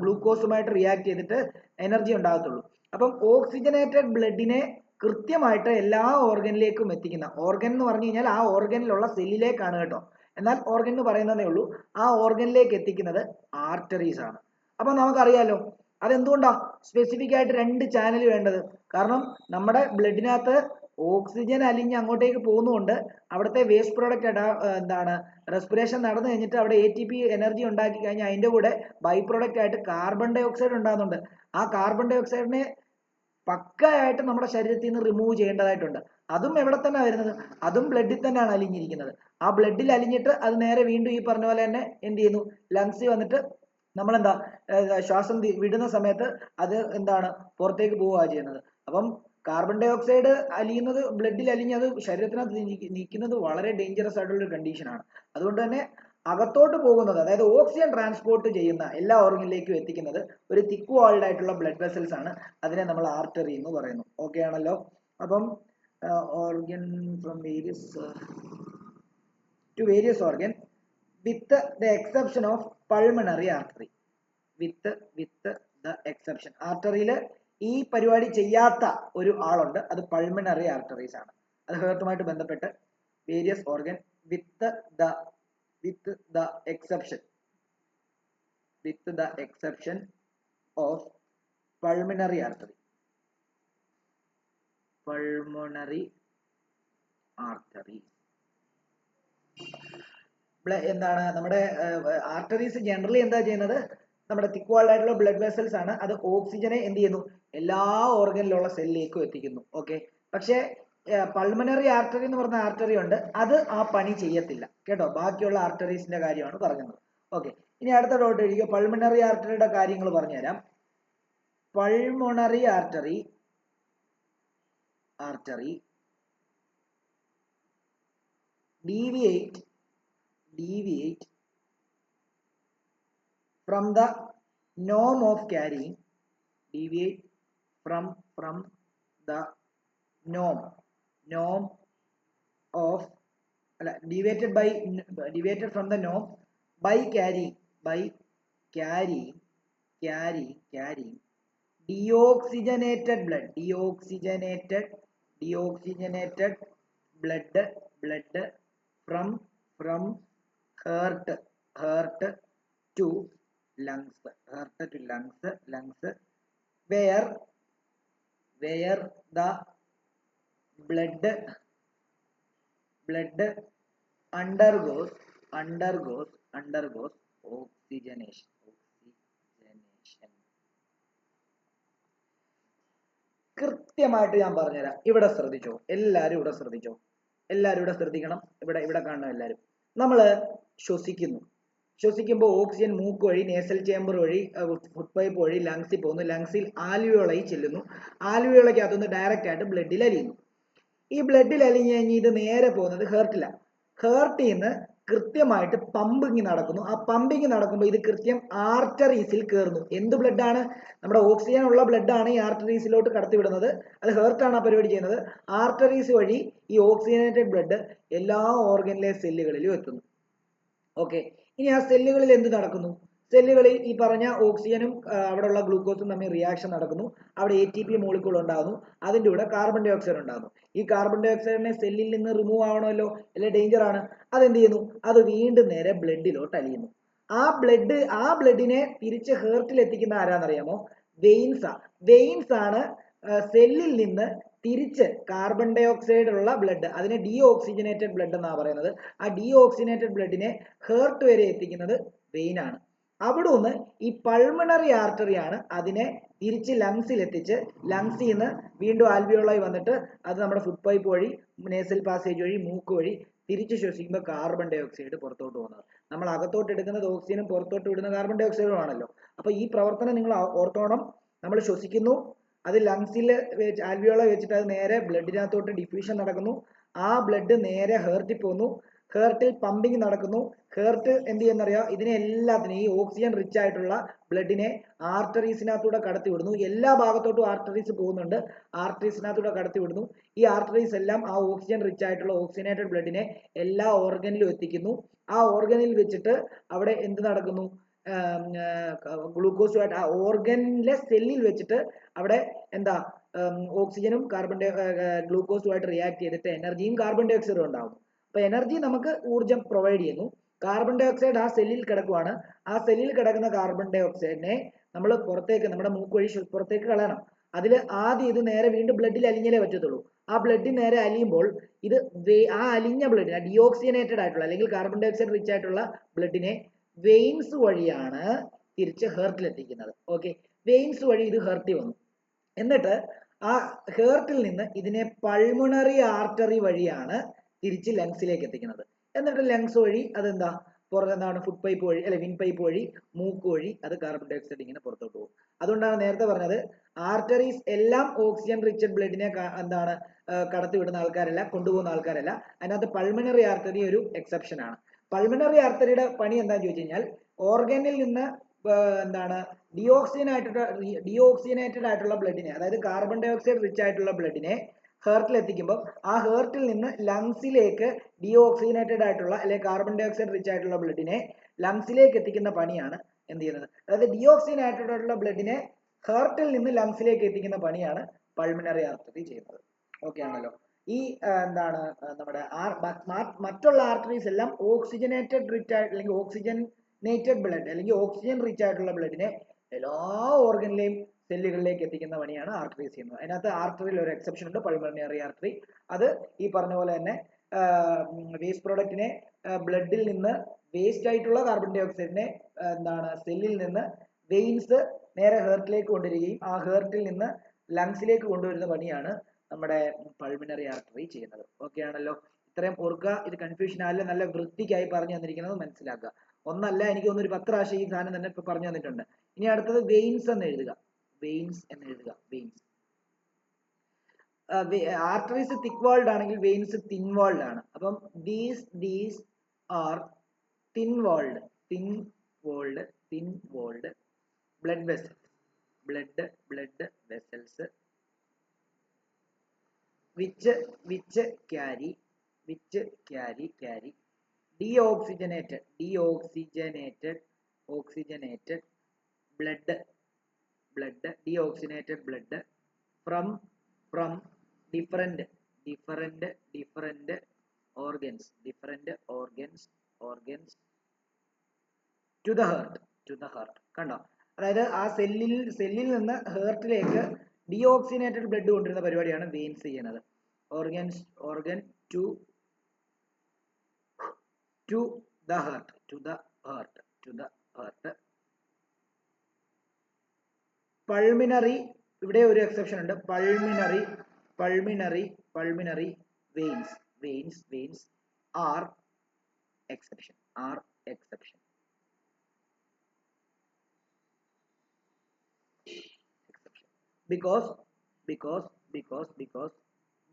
ഗ്ലൂക്കോസുമായിട്ട് റിയാക്ട് ചെയ്തിട്ട് എനർജി ഉണ്ടാകത്തുള്ളൂ. അപ്പം ഓക്സിജനേറ്റഡ് ബ്ലഡിനെ കൃത്യമായിട്ട് എല്ലാ ഓർഗനിലേക്കും എത്തിക്കുന്ന, ഓർഗൻ എന്ന് പറഞ്ഞു കഴിഞ്ഞാൽ ആ ഓർഗനിലുള്ള സെല്ലിലേക്കാണ് കേട്ടോ, എന്നാൽ ഓർഗൻ എന്ന് പറയുന്നതേ ഉള്ളൂ, ആ ഓർഗനിലേക്ക് എത്തിക്കുന്നത് ആർട്ടറീസ് ആണ്. അപ്പൊ നമുക്കറിയാലോ അതെന്തുകൊണ്ടാ സ്പെസിഫിക് ആയിട്ട് 2 ചാനൽ വേണ്ടത്? കാരണം നമ്മുടെ ബ്ലഡിനകത്ത് ഓക്സിജൻ അലിഞ്ഞ് അങ്ങോട്ടേക്ക് പോകുന്നതുകൊണ്ട് അവിടുത്തെ വേസ്റ്റ് പ്രോഡക്റ്റ് എന്താണ് റെസ്പിറേഷൻ നടന്നു കഴിഞ്ഞിട്ട് അവിടെ ATP എനർജി ഉണ്ടാക്കി കഴിഞ്ഞാൽ അതിന്റെ കൂടെ ബൈ പ്രോഡക്റ്റ് ആയിട്ട് കാർബൺ ഡൈ ഓക്സൈഡ് ഉണ്ടാകുന്നുണ്ട്. ആ കാർബൺ ഡൈ ഓക്സൈഡിനെ പക്കയായിട്ട് നമ്മുടെ ശരീരത്തിൽ നിന്ന് റിമൂവ് ചെയ്യേണ്ടതായിട്ടുണ്ട്. അതും എവിടെ തന്നെ വരുന്നത്? അതും ബ്ലഡിൽ തന്നെയാണ് അലിഞ്ഞിരിക്കുന്നത്. ആ ബ്ലഡിൽ അലിഞ്ഞിട്ട് അത് നേരെ വീണ്ടും ഈ പറഞ്ഞ പോലെ തന്നെ എന്ത് ചെയ്യുന്നു, ലങ്സിൽ വന്നിട്ട് നമ്മളെന്താ ശ്വാസം വിടുന്ന സമയത്ത് അത് എന്താണ് പുറത്തേക്ക് പോവുകയാണ് ചെയ്യുന്നത്. അപ്പം കാർബൺ ഡൈ ഓക്സൈഡ് അലിയുന്നത്, ബ്ലഡിൽ അലിഞ്ഞ് അത് ശരീരത്തിനകത്ത് നീക്കുന്നത് വളരെ ഡേഞ്ചറസ് ആയിട്ടുള്ള ഒരു കണ്ടീഷനാണ്. അതുകൊണ്ട് തന്നെ അകത്തോട്ട് പോകുന്നത്, അതായത് ഓക്സിജൻ ട്രാൻസ്പോർട്ട് ചെയ്യുന്ന എല്ലാ ഓർഗനിലേക്കും എത്തിക്കുന്നത് ഒരു തിക്ക് വാൾഡ് ആയിട്ടുള്ള ബ്ലഡ് വെസൽസ് ആണ്. അതിനെ നമ്മൾ ആർട്ടറി എന്ന് പറയുന്നു. ഓക്കെ ആണല്ലോ. അപ്പം organ from various to various organ with the exception of pulmonary artery. With the exception, ആർട്ടറിയിൽ ഈ പരിപാടി ചെയ്യാത്ത ഒരു ആളുണ്ട്, അത് പൾമണറി ആർട്ടറീസ് ആണ്. അത് ഹേർട്ടുമായിട്ട് ബന്ധപ്പെട്ട് various organ with the exception of pulmonary artery. എന്താണ് നമ്മുടെ ആർട്ടറീസ് ജനറലി എന്താ ചെയ്യുന്നത്? നമ്മുടെ തിക്ക് വാൾഡ് ആയിട്ടുള്ള ബ്ലഡ് വെസൽസ് ആണ്. അത് ഓക്സിജനെ എന്ത് ചെയ്യുന്നു, എല്ലാ ഓർഗനിലുള്ള സെല്ലിലേക്കും എത്തിക്കുന്നു. ഓക്കെ. പക്ഷേ പൾമണറി ആർട്ടറി എന്ന് പറഞ്ഞ ആർട്ടറി ഉണ്ട്, അത് ആ പണി ചെയ്യത്തില്ല കേട്ടോ. ബാക്കിയുള്ള ആർട്ടറീസിന്റെ കാര്യമാണ് പറഞ്ഞത്. ഓക്കെ. ഇനി അടുത്ത ഡോട്ട് എഴുതിയോ. പൾമണറി ആർട്ടറിയുടെ കാര്യങ്ങൾ പറഞ്ഞുതരാം. Pulmonary artery deviate from the norm of carrying, deviate from the norm of deviated from the norm by carrying deoxygenated blood from heart to lungs, where the blood undergoes oxygenation. കൃത്യമായിട്ട് ഞാൻ പറഞ്ഞുതരാം. ഇവിടെ ശ്രദ്ധിച്ചോ, എല്ലാവരും ഇവിടെ ശ്രദ്ധിക്കണം. ഇവിടെ കാണണം എല്ലാവരും. നമ്മൾ ശ്വസിക്കുമ്പോൾ ഓക്സിജൻ മൂക്ക് വഴി, നേസൽ ചേംബർ വഴി, ഫുഡ് പൈപ്പ് വഴി ലങ്സിൽ പോകുന്നു. ലങ്സിൽ ആൽവിയോളയിൽ ചെല്ലുന്നു. ആൽവിയോളയ്ക്ക് അതൊന്ന് ഡയറക്റ്റ് ആയിട്ട് ബ്ലഡിൽ അലിയുന്നു. ഈ ബ്ലഡിൽ അലിഞ്ഞ് കഴിഞ്ഞ് ഇത് നേരെ പോകുന്നത് ഹേർട്ടിലാണ്. ഹേർട്ടിൽ നിന്ന് കൃത്യമായിട്ട് പമ്പിങ് നടക്കുന്നു. ആ പമ്പിങ് നടക്കുമ്പോൾ ഇത് കൃത്യം ആർട്ടറീസിൽ കയറുന്നു. എന്ത് ബ്ലഡാണ്? നമ്മുടെ ഓക്സിജൻ ഉള്ള ബ്ലഡാണ് ഈ ആർട്ടറീസിലോട്ട് കടത്തിവിടുന്നത്. അത് ഹേർട്ടാണ് ആ പരിപാടി ചെയ്യുന്നത്. ആർട്ടറീസ് വഴി ഈ ഓക്സിജനേറ്റഡ് ബ്ലഡ് എല്ലാ ഓർഗനിലെ സെല്ലുകളിലും എത്തുന്നു. ഓക്കെ. ഇനി ആ സെല്ലുകളിൽ എന്ത് നടക്കുന്നു? സെല്ലുകളിൽ ഈ പറഞ്ഞ ഓക്സിജനും അവിടെയുള്ള ഗ്ലൂക്കോസും തമ്മിൽ റിയാക്ഷൻ നടക്കുന്നു. അവിടെ ATP മോളിക്കൂൾ ഉണ്ടാകുന്നു. അതിൻ്റെ കൂടെ കാർബൺ ഡൈ ഓക്സൈഡ് ഉണ്ടാകുന്നു. ഈ കാർബൺ ഡൈ ഓക്സൈഡിനെ സെല്ലിൽ നിന്ന് റിമൂവ് ആവണമല്ലോ, അല്ലെ ഡേഞ്ചർ ആണ്. അതെന്ത് ചെയ്യുന്നു? അത് വീണ്ടും നേരെ ബ്ലഡിലോട്ട് അലിയുന്നു. ആ ബ്ലഡിനെ തിരിച്ച് ഹേർട്ടിൽ എത്തിക്കുന്ന ആരാന്നറിയാമോ? വെയിൻസ് ആണ് സെല്ലിൽ നിന്ന് തിരിച്ച് കാർബൺ ഡൈ ഓക്സൈഡ് ഉള്ള ബ്ലഡ്, അതിനെ ഡീഓക്സിജനേറ്റഡ് ബ്ലഡ് എന്നാണ് പറയുന്നത്. ആ ഡീഓക്സിജനേറ്റഡ് ബ്ലഡിനെ ഹേർട്ട് വരെ എത്തിക്കുന്നത് വെയിൻ ആണ്. അവിടെ നിന്ന് ഈ പൾമണറി ആർട്ടറി ആണ് അതിനെ തിരിച്ച് ലങ്സിൽ എത്തിച്ച് ലങ്സിൽ നിന്ന് വീണ്ടും ആൽവിയോളായി വന്നിട്ട് അത് നമ്മുടെ ഫുഡ് പൈപ്പ് വഴി, നേസൽ പാസേജ് വഴി, മൂക്ക് വഴി തിരിച്ച് ശ്വസിക്കുമ്പോൾ കാർബൺ ഡൈ ഓക്സൈഡ് പുറത്തോട്ട് പോകുന്നത്. നമ്മൾ അകത്തോട്ട് എടുക്കുന്നത് ഓക്സിജനും പുറത്തോട്ട് വിടുന്ന കാർബൺ ഡൈ ഓക്സൈഡും ആണല്ലോ. അപ്പൊ ഈ പ്രവർത്തനം നിങ്ങൾ ഓർത്തോണം. നമ്മൾ ശ്വസിക്കുന്നു, അത് ലങ്സിൽ ആൽവിയോള വെച്ചിട്ട് അത് നേരെ ബ്ലഡിനകത്തോട്ട് ഡിഫ്യൂഷൻ നടക്കുന്നു. ആ ബ്ലഡ് നേരെ ഹേർട്ടിൽ പോകുന്നു. ഹേർട്ടിൽ പമ്പിങ് നടക്കുന്നു. ഹേർട്ട് എന്ത് ചെയ്യുന്നറിയാം, ഇതിനെ എല്ലാത്തിനും ഈ ഓക്സിജൻ റിച്ച് ആയിട്ടുള്ള ബ്ലഡിനെ ആർട്ടറീസിനകത്തൂടെ കടത്തി വിടുന്നു. എല്ലാ ഭാഗത്തോട്ടും ആർട്ടറീസ് പോകുന്നുണ്ട്. ആർട്ടറീസിനകത്തൂടെ കടത്തി വിടുന്നു. ഈ ആർട്ടറീസ് എല്ലാം ആ ഓക്സിജൻ റിച്ച് ആയിട്ടുള്ള ഓക്സിജനേറ്റഡ് ബ്ലഡിനെ എല്ലാ ഓർഗനിലും എത്തിക്കുന്നു. ആ ഓർഗനിൽ വെച്ചിട്ട് അവിടെ എന്ത് നടക്കുന്നു, ഗ്ലൂക്കോസുമായിട്ട് ആ ഓർഗനിലെ സെല്ലിൽ വെച്ചിട്ട് അവിടെ എന്താ ഓക്സിജനും ഗ്ലൂക്കോസുമായിട്ട് റിയാക്ട് ചെയ്തിട്ട് എനർജിയും കാർബൺ ഡൈ ഓക്സൈഡും ഉണ്ടാവും. അപ്പൊ എനർജി നമുക്ക് ഊർജ്ജം പ്രൊവൈഡ് ചെയ്യുന്നു. കാർബൺ ഡൈ ഓക്സൈഡ് ആ സെല്ലിൽ കിടക്കുവാണ്. ആ സെല്ലിൽ കിടക്കുന്ന കാർബൺ ഡൈ ഓക്സൈഡിനെ നമ്മൾ പുറത്തേക്ക് നമ്മുടെ മൂക്ക് വഴി പുറത്തേക്ക് കളയണം. അതിൽ ആദ്യം ഇത് നേരെ വീണ്ടും ബ്ലഡിൽ അലിഞ്ഞാലേ പറ്റത്തുള്ളൂ. ആ ബ്ലഡിൽ നേരെ അലിയുമ്പോൾ ഇത് ആ അലിഞ്ഞ ബ്ലഡിനെ ഡിയോക്സിജനേറ്റഡ് ആയിട്ടുള്ള അല്ലെങ്കിൽ കാർബൺ ഡൈ ഓക്സൈഡ് റിച്ച് ആയിട്ടുള്ള ബ്ലഡിനെ വെയിൻസ് വഴിയാണ് തിരിച്ച് ഹേർട്ടിൽ എത്തിക്കുന്നത്. ഓക്കെ, വെയിൻസ് വഴി ഇത് ഹേർട്ടിൽ വന്നു. എന്നിട്ട് ആ ഹേർട്ടിൽ നിന്ന് ഇതിനെ പൾമണറി ആർട്ടറി വഴിയാണ് തിരിച്ച് ലങ്സിലേക്ക് എത്തിക്കുന്നത്. എന്നിട്ട് ലങ്സ് വഴി അതെന്താ എന്താണ് ഫുഡ് പൈപ്പ് വഴി അല്ലെ വിൻ പൈപ്പ് വഴി മൂക്ക് വഴി അത് കാർബൺ ഡൈ ഓക്സൈഡ് ഇങ്ങനെ പുറത്തോട്ട് പോകും. അതുകൊണ്ടാണ് നേരത്തെ പറഞ്ഞത് ആർട്ടറീസ് എല്ലാം ഓക്സിജൻ റിച്ച് ബ്ലഡിനെ എന്താണ് കടത്തി വിടുന്ന ആൾക്കാരല്ല, കൊണ്ടുപോകുന്ന ആൾക്കാരല്ല. അതിനകത്ത് പൾമണറി ആർട്ടറി ഒരു എക്സെപ്ഷൻ ആണ്. പൾമണറി ആർട്ടറിയുടെ പണി എന്താണെന്ന് ചോദിച്ചു കഴിഞ്ഞാൽ ഓർഗനിൽ നിന്ന് എന്താണ് ഡിയോക്സിജനേറ്റഡ് ആയിട്ടുള്ള ബ്ലഡിനെ, അതായത് കാർബൺ ഡൈ ഓക്സൈഡ് റിച്ച് ആയിട്ടുള്ള ബ്ലഡിനെ ഹേർട്ടിൽ എത്തിക്കുമ്പോൾ ആ ഹേർട്ടിൽ നിന്ന് ലങ്സിലേക്ക് ഡിയോക്സിജനേറ്റഡ് ആയിട്ടുള്ള അല്ലെങ്കിൽ കാർബൺ ഡൈ ഓക്സൈഡ് റിച്ച് ആയിട്ടുള്ള ബ്ലഡിനെ ലങ്സിലേക്ക് എത്തിക്കുന്ന പണിയാണ് എന്ത് ചെയ്യുന്നത്. അതായത് ഡിയോക്സിജനേറ്റഡ് ആയിട്ടുള്ള ബ്ലഡിനെ ഹേർട്ടിൽ നിന്ന് ലങ്സിലേക്ക് എത്തിക്കുന്ന പണിയാണ് പൾമണറി ആർട്ടറി ചെയ്യുന്നത്. ഓക്കെ ആണല്ലോ. ഈ എന്താണ് നമ്മുടെ മറ്റുള്ള ആർട്ടറീസ് എല്ലാം ഓക്സിജനേറ്റഡ് റിച്ച് ആയിട്ട് അല്ലെങ്കിൽ ഓക്സിജനേറ്റഡ് ബ്ലഡ് അല്ലെങ്കിൽ ഓക്സിജൻ റിച്ച് ആയിട്ടുള്ള ബ്ലഡിനെ എല്ലാ ഓർഗനിലെയും സെല്ലുകളിലേക്ക് എത്തിക്കുന്ന പണിയാണ് ആർട്ടറീസ് ചെയ്യുന്നത്. അതിനകത്ത് ആർട്ടറിയിൽ ഒരു എക്സെപ്ഷൻ ഉണ്ട്, പൾമണറി ആർട്ടറി. അത് ഈ പറഞ്ഞ പോലെ തന്നെ വേസ്റ്റ് പ്രോഡക്റ്റിനെ ബ്ലഡിൽ നിന്ന് വേസ്റ്റ് ആയിട്ടുള്ള കാർബൺ ഡൈ ഓക്സൈഡിനെ എന്താണ് സെല്ലിൽ നിന്ന് വെയിൻസ് നേരെ ഹേർട്ടിലേക്ക് കൊണ്ടുവരികയും ആ ഹേർട്ടിൽ നിന്ന് ലങ്സിലേക്ക് കൊണ്ടുവരുന്ന പണിയാണ് നമ്മുടെ പൾമണറി ആർട്ടറി ചെയ്യുന്നത്. ഓക്കെ ആണല്ലോ. ഇത്രയും ഓർക്കുക. ഇത് കൺഫ്യൂഷൻ ആല്ല, നല്ല വൃത്തിക്കായി പറഞ്ഞു തന്നിരിക്കുന്നത് മനസ്സിലാക്കുക. ഒന്നല്ല, എനിക്ക് തോന്നുന്നു ഒരു 10 പ്രാവശ്യം ഈ സാധനം തന്നെ ഇപ്പൊ പറഞ്ഞു തന്നിട്ടുണ്ട്. ഇനി അടുത്തത് വെയിൻസ് എന്ന് എഴുതുക. വെയിൻസ് എന്ന് എഴുതുക. വെയിൻസ് ആർട്ടറീസ് തിക്ക് വാൾഡ് ആണെങ്കിൽ വെയിൻസ് തിൻ വാൾഡ് ആണ്. അപ്പം these are thin walled blood vessels blood vessels which carry deoxygenated blood deoxygenated blood from different organs to the heart. കണ്ടോ? അതായത് ആ സെല്ലിൽ നിന്ന് ഹേർട്ടിലേക്ക് ഡിയോക്സിനേറ്റഡ് ബ്ലഡ് കൊണ്ടുവരുന്ന പരിപാടിയാണ് വെയിൻസ് ചെയ്യുന്നത്. organ to the heart. Pulmonary, ഇവിടെ ഒരു എക്സെപ്ഷൻ ഉണ്ട്. Pulmonary veins R exception. because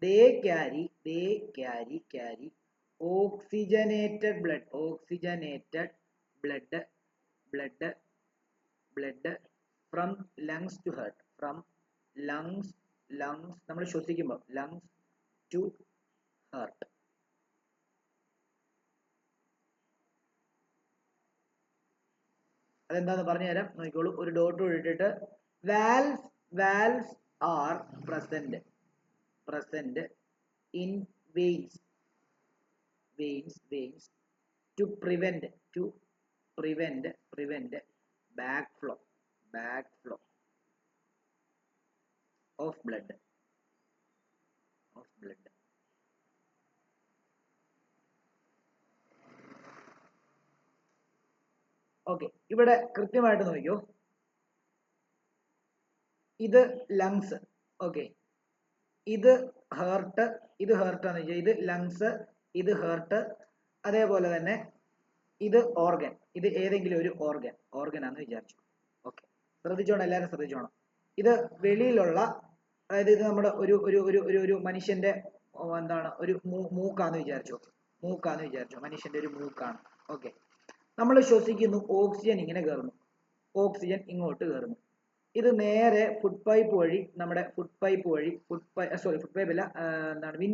they carry oxygenated blood from lungs to heart. from lungs നമ്മൾ ശ്വസിക്കുമ്പോൾ lungs to heart. അതെന്താന്ന് പറഞ്ഞു തരാം, നോക്കിക്കോളൂ. ഒരു ഡോട്ട് ഇട്ടിട്ട് valves are present in veins to prevent backflow of blood. Okay, ഇവിടെ കൃത്യമായിട്ട് നോക്കിയോ. ഇത് ലങ്സ്. ഓക്കെ, ഇത് ഹേർട്ട് ആണെന്ന് വെച്ചാൽ ഇത് ലങ്സ്, ഇത് ഹേർട്ട്. അതേപോലെ തന്നെ ഇത് ഓർഗൻ. ഇത് ഏതെങ്കിലും ഒരു ഓർഗൻ ആണെന്ന് വിചാരിച്ചു. ഓക്കെ, ശ്രദ്ധിച്ചോണം, എല്ലാവരും ശ്രദ്ധിച്ചോണം. ഇത് വെളിയിലുള്ള, അതായത് ഇത് നമ്മുടെ ഒരു മനുഷ്യന്റെ എന്താണ് ഒരു മൂക്കാന്ന് വിചാരിച്ചോ മനുഷ്യന്റെ ഒരു മൂക്കാണ്. ഓക്കെ, നമ്മൾ ശ്വസിക്കുന്നു, ഓക്സിജൻ ഇങ്ങനെ കയറുന്നു, ഓക്സിജൻ ഇങ്ങോട്ട് കയറുന്നു. ഇത് നേരെ ഫുഡ് പൈപ്പ് വഴി നമ്മുടെ ഫുഡ് പൈപ്പ് അല്ല, എന്താണ് വിൻ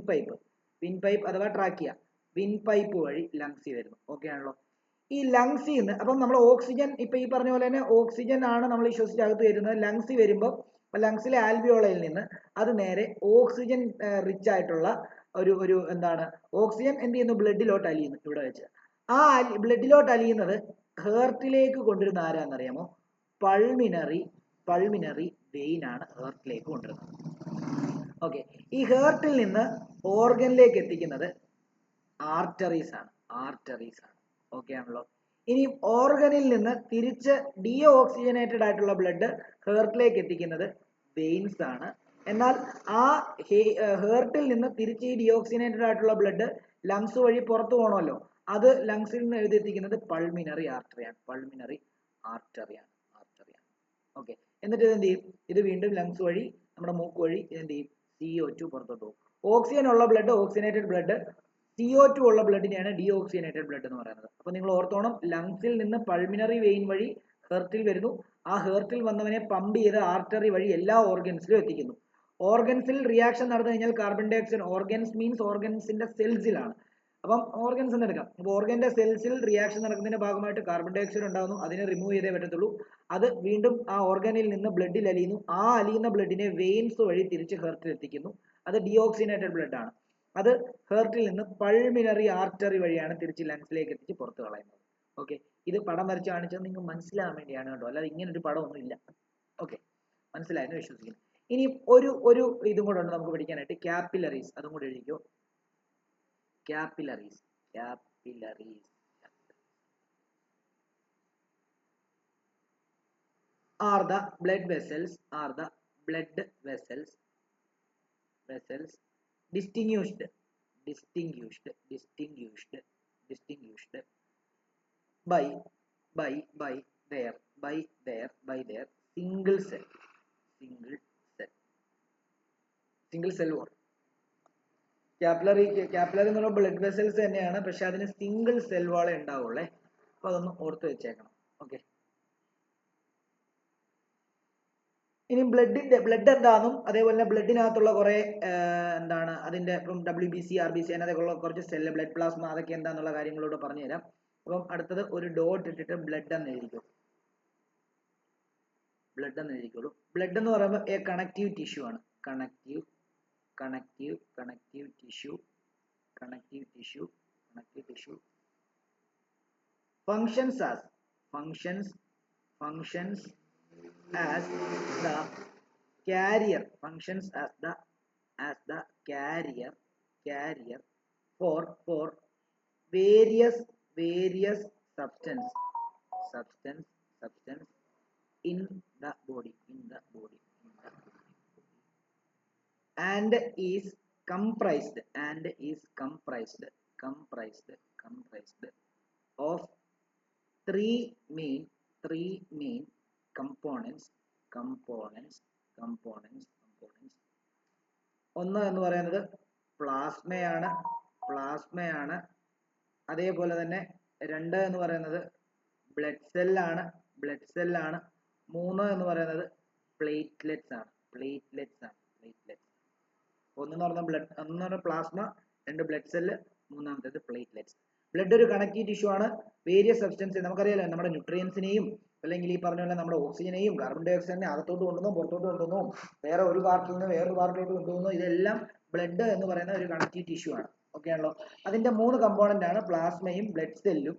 പൈപ്പ് അഥവാ ട്രാക്കിയ, വിൻ പൈപ്പ് വഴി ലങ്സിൽ വരുന്നു. ഓക്കെ ആണല്ലോ. ഈ ലങ്സിൽ നിന്ന് അപ്പം നമ്മൾ ഓക്സിജൻ ഇപ്പൊ ഈ പറഞ്ഞ പോലെ തന്നെ ഓക്സിജൻ ആണ് നമ്മൾ ഈ ശ്വസിച്ചകത്ത് കയറ്റുന്നത്. ലങ്സിൽ വരുമ്പോൾ ലങ്സിലെ ആൽവിയോളയിൽ നിന്ന് അത് നേരെ ഓക്സിജൻ റിച്ച് ആയിട്ടുള്ള ഒരു എന്താണ് ഓക്സിജൻ എന്ത് ചെയ്യുന്നു, ബ്ലഡിലോട്ട് അലിയുന്നു. ഇവിടെ വെച്ച് ആ ബ്ലഡിലോട്ട് അലിയുന്നത് ഹേർട്ടിലേക്ക് കൊണ്ടുവരുന്ന ആരാന്നറിയാമോ? പൾമിനറി വെയിൻ ആണ് ഹേർട്ടിലേക്ക് കൊണ്ടുവരുന്നത്. ഓക്കെ, ഈ ഹേർട്ടിൽ നിന്ന് ഓർഗനിലേക്ക് എത്തിക്കുന്നത് ആർട്ടറീസ് ആണ്. ഓക്കെ ആണല്ലോ. ഇനി ഓർഗനിൽ നിന്ന് തിരിച്ച് ഡീഓക്സിജനേറ്റഡ് ആയിട്ടുള്ള ബ്ലഡ് ഹേർട്ടിലേക്ക് എത്തിക്കുന്നത് വെയിൻസ് ആണ്. എന്നാൽ ആ ഹേർട്ടിൽ നിന്ന് തിരിച്ച് ഈ ഡീഓക്സിജനേറ്റഡ് ആയിട്ടുള്ള ബ്ലഡ് ലങ്സ് വഴി പുറത്തു പോകണമല്ലോ, അത് ലങ്സിൽ നിന്ന് എഴുതിയെത്തിക്കുന്നത് പൾമിനറി ആർട്ടറിയാണ്. ഓക്കെ, എന്നിട്ട് ഇത് എന്ത് ചെയ്യും? ഇത് വീണ്ടും ലങ്സ് വഴി നമ്മുടെ മൂക്ക് വഴി എന്ത് ചെയ്യും? CO2 പുറത്തോട്ട് പോകും. ഓക്സിജൻ ഉള്ള ബ്ലഡ്, ഓക്സിജനേറ്റഡ് ബ്ലഡ്, CO2 ഉള്ള ബ്ലഡിനെയാണ് ഡീഓക്സിജനേറ്റഡ് ബ്ലഡ് എന്ന് പറയുന്നത്. അപ്പൊ നിങ്ങൾ ഓർത്തോണം, ലങ്സിൽ നിന്ന് പൾമിനറി വെയിൻ വഴി ഹെർട്ടിൽ വരുന്നു. ആ ഹെർട്ടിൽ വന്നവനെ പമ്പ് ചെയ്ത് ആർട്ടറി വഴി എല്ലാ ഓർഗൻസിലും എത്തിക്കുന്നു. ഓർഗൻസിൽ റിയാക്ഷൻ നടന്നു കഴിഞ്ഞാൽ കാർബൺ ഡൈ ഓക്സൈഡ്, ഓർഗൻസ് മീൻസ് ഓർഗൻസിന്റെ സെൽസിലാണ്. അപ്പം ഓർഗൻസ് എന്ന് എടുക്കാം. അപ്പോൾ ഓർഗന്റെ സെൽസിൽ റിയാക്ഷൻ നടക്കുന്നതിന്റെ ഭാഗമായിട്ട് കാർബൺ ഡൈ ഓക്സൈഡ് ഉണ്ടാകുന്നു. അതിനെ റിമൂവ് ചെയ്തേ പറ്റത്തുള്ളൂ. അത് വീണ്ടും ആ ഓർഗനിൽ നിന്ന് ബ്ലഡിൽ അലിയുന്നു. ആ അലിയുന്ന ബ്ലഡിനെ വെയിൻസ് വഴി തിരിച്ച് ഹെർട്ടിൽ എത്തിക്കുന്നു. അത് ഡീഓക്സിജനേറ്റഡ് ബ്ലഡ് ആണ്. അത് ഹേർട്ടിൽ നിന്ന് പൾമിനറി ആർട്ടറി വഴിയാണ് തിരിച്ച് ലങ്സിലേക്ക് എത്തിച്ച് പുറത്ത് കളയുന്നത്. ഓക്കെ, ഇത് പടം വരച്ച് കാണിച്ചത് നിങ്ങൾക്ക് മനസ്സിലാകാൻ വേണ്ടിയാണ് കേട്ടോ, അല്ലാതെ ഇങ്ങനെ ഒരു പടം ഒന്നും ഇല്ല. ഓക്കെ, മനസ്സിലായെന്ന് വിശ്വസിക്കുന്നു. ഇനി ഒരു ഇതും കൂടെ ഉണ്ട് നമുക്ക് പഠിക്കാനായിട്ട്, ക്യാപ്പിലറീസ്. അതും കൂടെ എഴുതിക്കോ. Capillaries are the blood vessels distinguished by their single cell wall. Capillary എന്നുള്ള ബ്ലഡ് വെസൽസ് തന്നെയാണ്, പക്ഷെ അതിന് സിംഗിൾ സെൽ വാളേ ഉണ്ടാവുള്ളേ. അപ്പൊ അതൊന്ന് ഓർത്ത് വെച്ചേക്കണം. ഓക്കെ, ഇനി ബ്ലഡ് എന്താണെന്നും അതേപോലെ തന്നെ ബ്ലഡിനകത്തുള്ള കുറെ എന്താണ് അതിന്റെ ഇപ്പം WBC RBC അതിനകത്തുള്ള കുറച്ച് സെല്ല്, ബ്ലഡ് പ്ലാസ്മ, അതൊക്കെ എന്താന്നുള്ള കാര്യങ്ങളോട് പറഞ്ഞു തരാം. അപ്പം അടുത്തത് ഒരു ഡോട്ട് ഇട്ടിട്ട് ബ്ലഡ് എന്ന് എഴുതിക്കോളൂ. ബ്ലഡ് എന്ന് പറയുമ്പോൾ കണക്റ്റീവ് ടിഷ്യൂ ആണ്. Connective tissue functions as the carrier for various substance in the body and is comprised of three main components. ഒന്ന് എന്ന് പറയുന്നത് പ്ലാസ്മയാണ്. അതേപോലെ തന്നെ രണ്ട് എന്ന് പറയുന്നത് ബ്ലഡ് സെല്ലാണ്. മൂന്ന് എന്ന് പറയുന്നത് പ്ലേറ്റ്ലെറ്റ്സ് ആണ്. ഒന്നെന്ന് പറഞ്ഞാൽ പ്ലാസ്മ, രണ്ട് ബ്ലഡ് സെല്ല്, മൂന്നാമത്തേത് പ്ലേറ്റ്ലെറ്റ്സ്. ബ്ലഡ് ഒരു കണക്റ്റീവ് ടിഷ്യൂ ആണ്. വേരിയസ് സബ്സ്റ്റൻസ് നമുക്കറിയാലോ, നമ്മുടെ ന്യൂട്രിയൻസിനെയും അല്ലെങ്കിൽ ഈ പറഞ്ഞ പോലെ നമ്മുടെ ഓക്സിജനെയും കാർബൺ ഡൈ ഓക്സൈഡിനെ അകത്തോട്ട് കൊണ്ടുവന്നു, പുറത്തോട്ട് കൊണ്ടുവന്നു, വേറെ ഒരു പാർട്ടിൽ നിന്ന് വേറൊരു പാർട്ടിലോട്ട് കൊണ്ടുവന്നു. ഇതെല്ലാം ബ്ലഡ് എന്ന് പറയുന്ന ഒരു കണക്റ്റീവ് ടിഷ്യൂ ആണ്. ഓക്കെ ആണല്ലോ. അതിന്റെ മൂന്ന് കമ്പോണന്റ് ആണ് പ്ലാസ്മയും ബ്ലഡ് സെല്ലും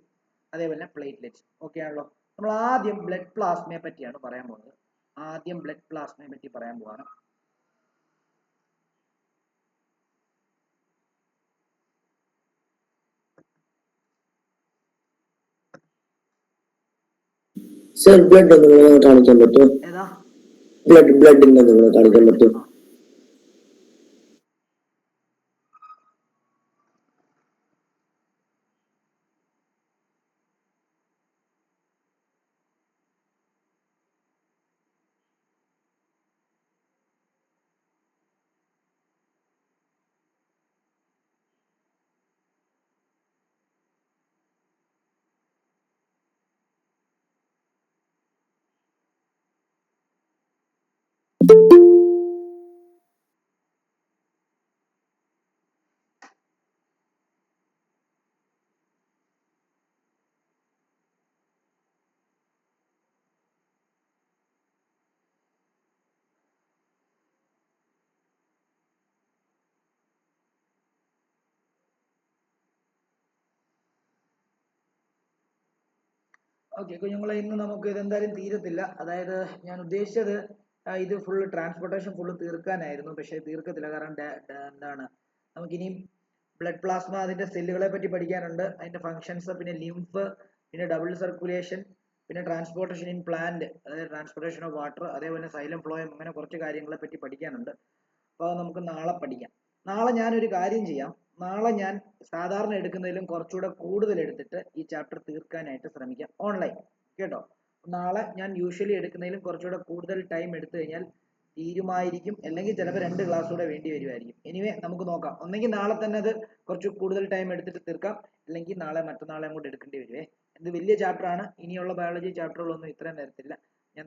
അതേപോലെ പ്ലേറ്റ്ലെറ്റ്സ്. ഓക്കെ ആണല്ലോ. നമ്മൾ ആദ്യം ബ്ലഡ് പ്ലാസ്മയെ പറ്റിയാണ് പറയാൻ പോകുന്നത്. സർ ബ്ലഡ് ഒന്ന് കാണിക്കാൻ പറ്റുമോ? ഏതാ ബ്ലഡ് ഒന്ന് കാണിക്കാൻ പറ്റുമോ? ഓക്കെ കുഞ്ഞുങ്ങളെ, ഇന്ന് നമുക്ക് ഇതെന്തായാലും തീരത്തില്ല. അതായത് ഞാൻ ഉദ്ദേശിച്ചത് ഇത് ഫുള്ള് ട്രാൻസ്പോർട്ടേഷൻ ഫുള്ള് തീർക്കാനായിരുന്നു. പക്ഷെ തീർക്കത്തില്ല. കാരണം എന്താണ്, നമുക്കിനിയും ബ്ലഡ് പ്ലാസ്മ അതിന്റെ സെല്ലുകളെ പറ്റി പഠിക്കാനുണ്ട്, അതിന്റെ ഫങ്ഷൻസ്, പിന്നെ ലിംഫ്, പിന്നെ ഡബിൾ സർക്കുലേഷൻ, പിന്നെ ട്രാൻസ്പോർട്ടേഷൻ ഇൻ പ്ലാന്റ്, അതായത് ട്രാൻസ്പോർട്ടേഷൻ ഓഫ് വാട്ടർ, അതേപോലെ സൈലം ഫ്ലോയം, അങ്ങനെ കുറച്ച് കാര്യങ്ങളെ പറ്റി പഠിക്കാനുണ്ട്. അപ്പോൾ അത് നമുക്ക് നാളെ പഠിക്കാം. നാളെ ഞാനൊരു കാര്യം ചെയ്യാം. നാളെ ഞാൻ സാധാരണ എടുക്കുന്നതിലും കുറച്ചുകൂടെ കൂടുതൽ എടുത്തിട്ട് ഈ ചാപ്റ്റർ തീർക്കാനായിട്ട് ശ്രമിക്കാം ഓൺലൈൻ, കേട്ടോ. നാളെ ഞാൻ യൂഷ്വലി എടുക്കുന്നതിലും കുറച്ചുകൂടെ കൂടുതൽ ടൈം എടുത്തു കഴിഞ്ഞാൽ തീരുമായിരിക്കും, അല്ലെങ്കിൽ ചിലപ്പോൾ 2 ക്ലാസ് കൂടെ വേണ്ടി വരുമായിരിക്കും. എനിവേ നമുക്ക് നോക്കാം. ഒന്നെങ്കിൽ നാളെ തന്നെ അത് കുറച്ച് കൂടുതൽ ടൈം എടുത്തിട്ട് തീർക്കാം, അല്ലെങ്കിൽ നാളെ മറ്റന്നാളെ അങ്ങോട്ട് എടുക്കേണ്ടി വരുവേ. ഇത് വലിയ ചാപ്റ്റർ ആണ്. ഇനിയുള്ള ബയോളജി ചാപ്റ്ററുകളൊന്നും ഇത്രയും തരത്തില്ല. ഞാൻ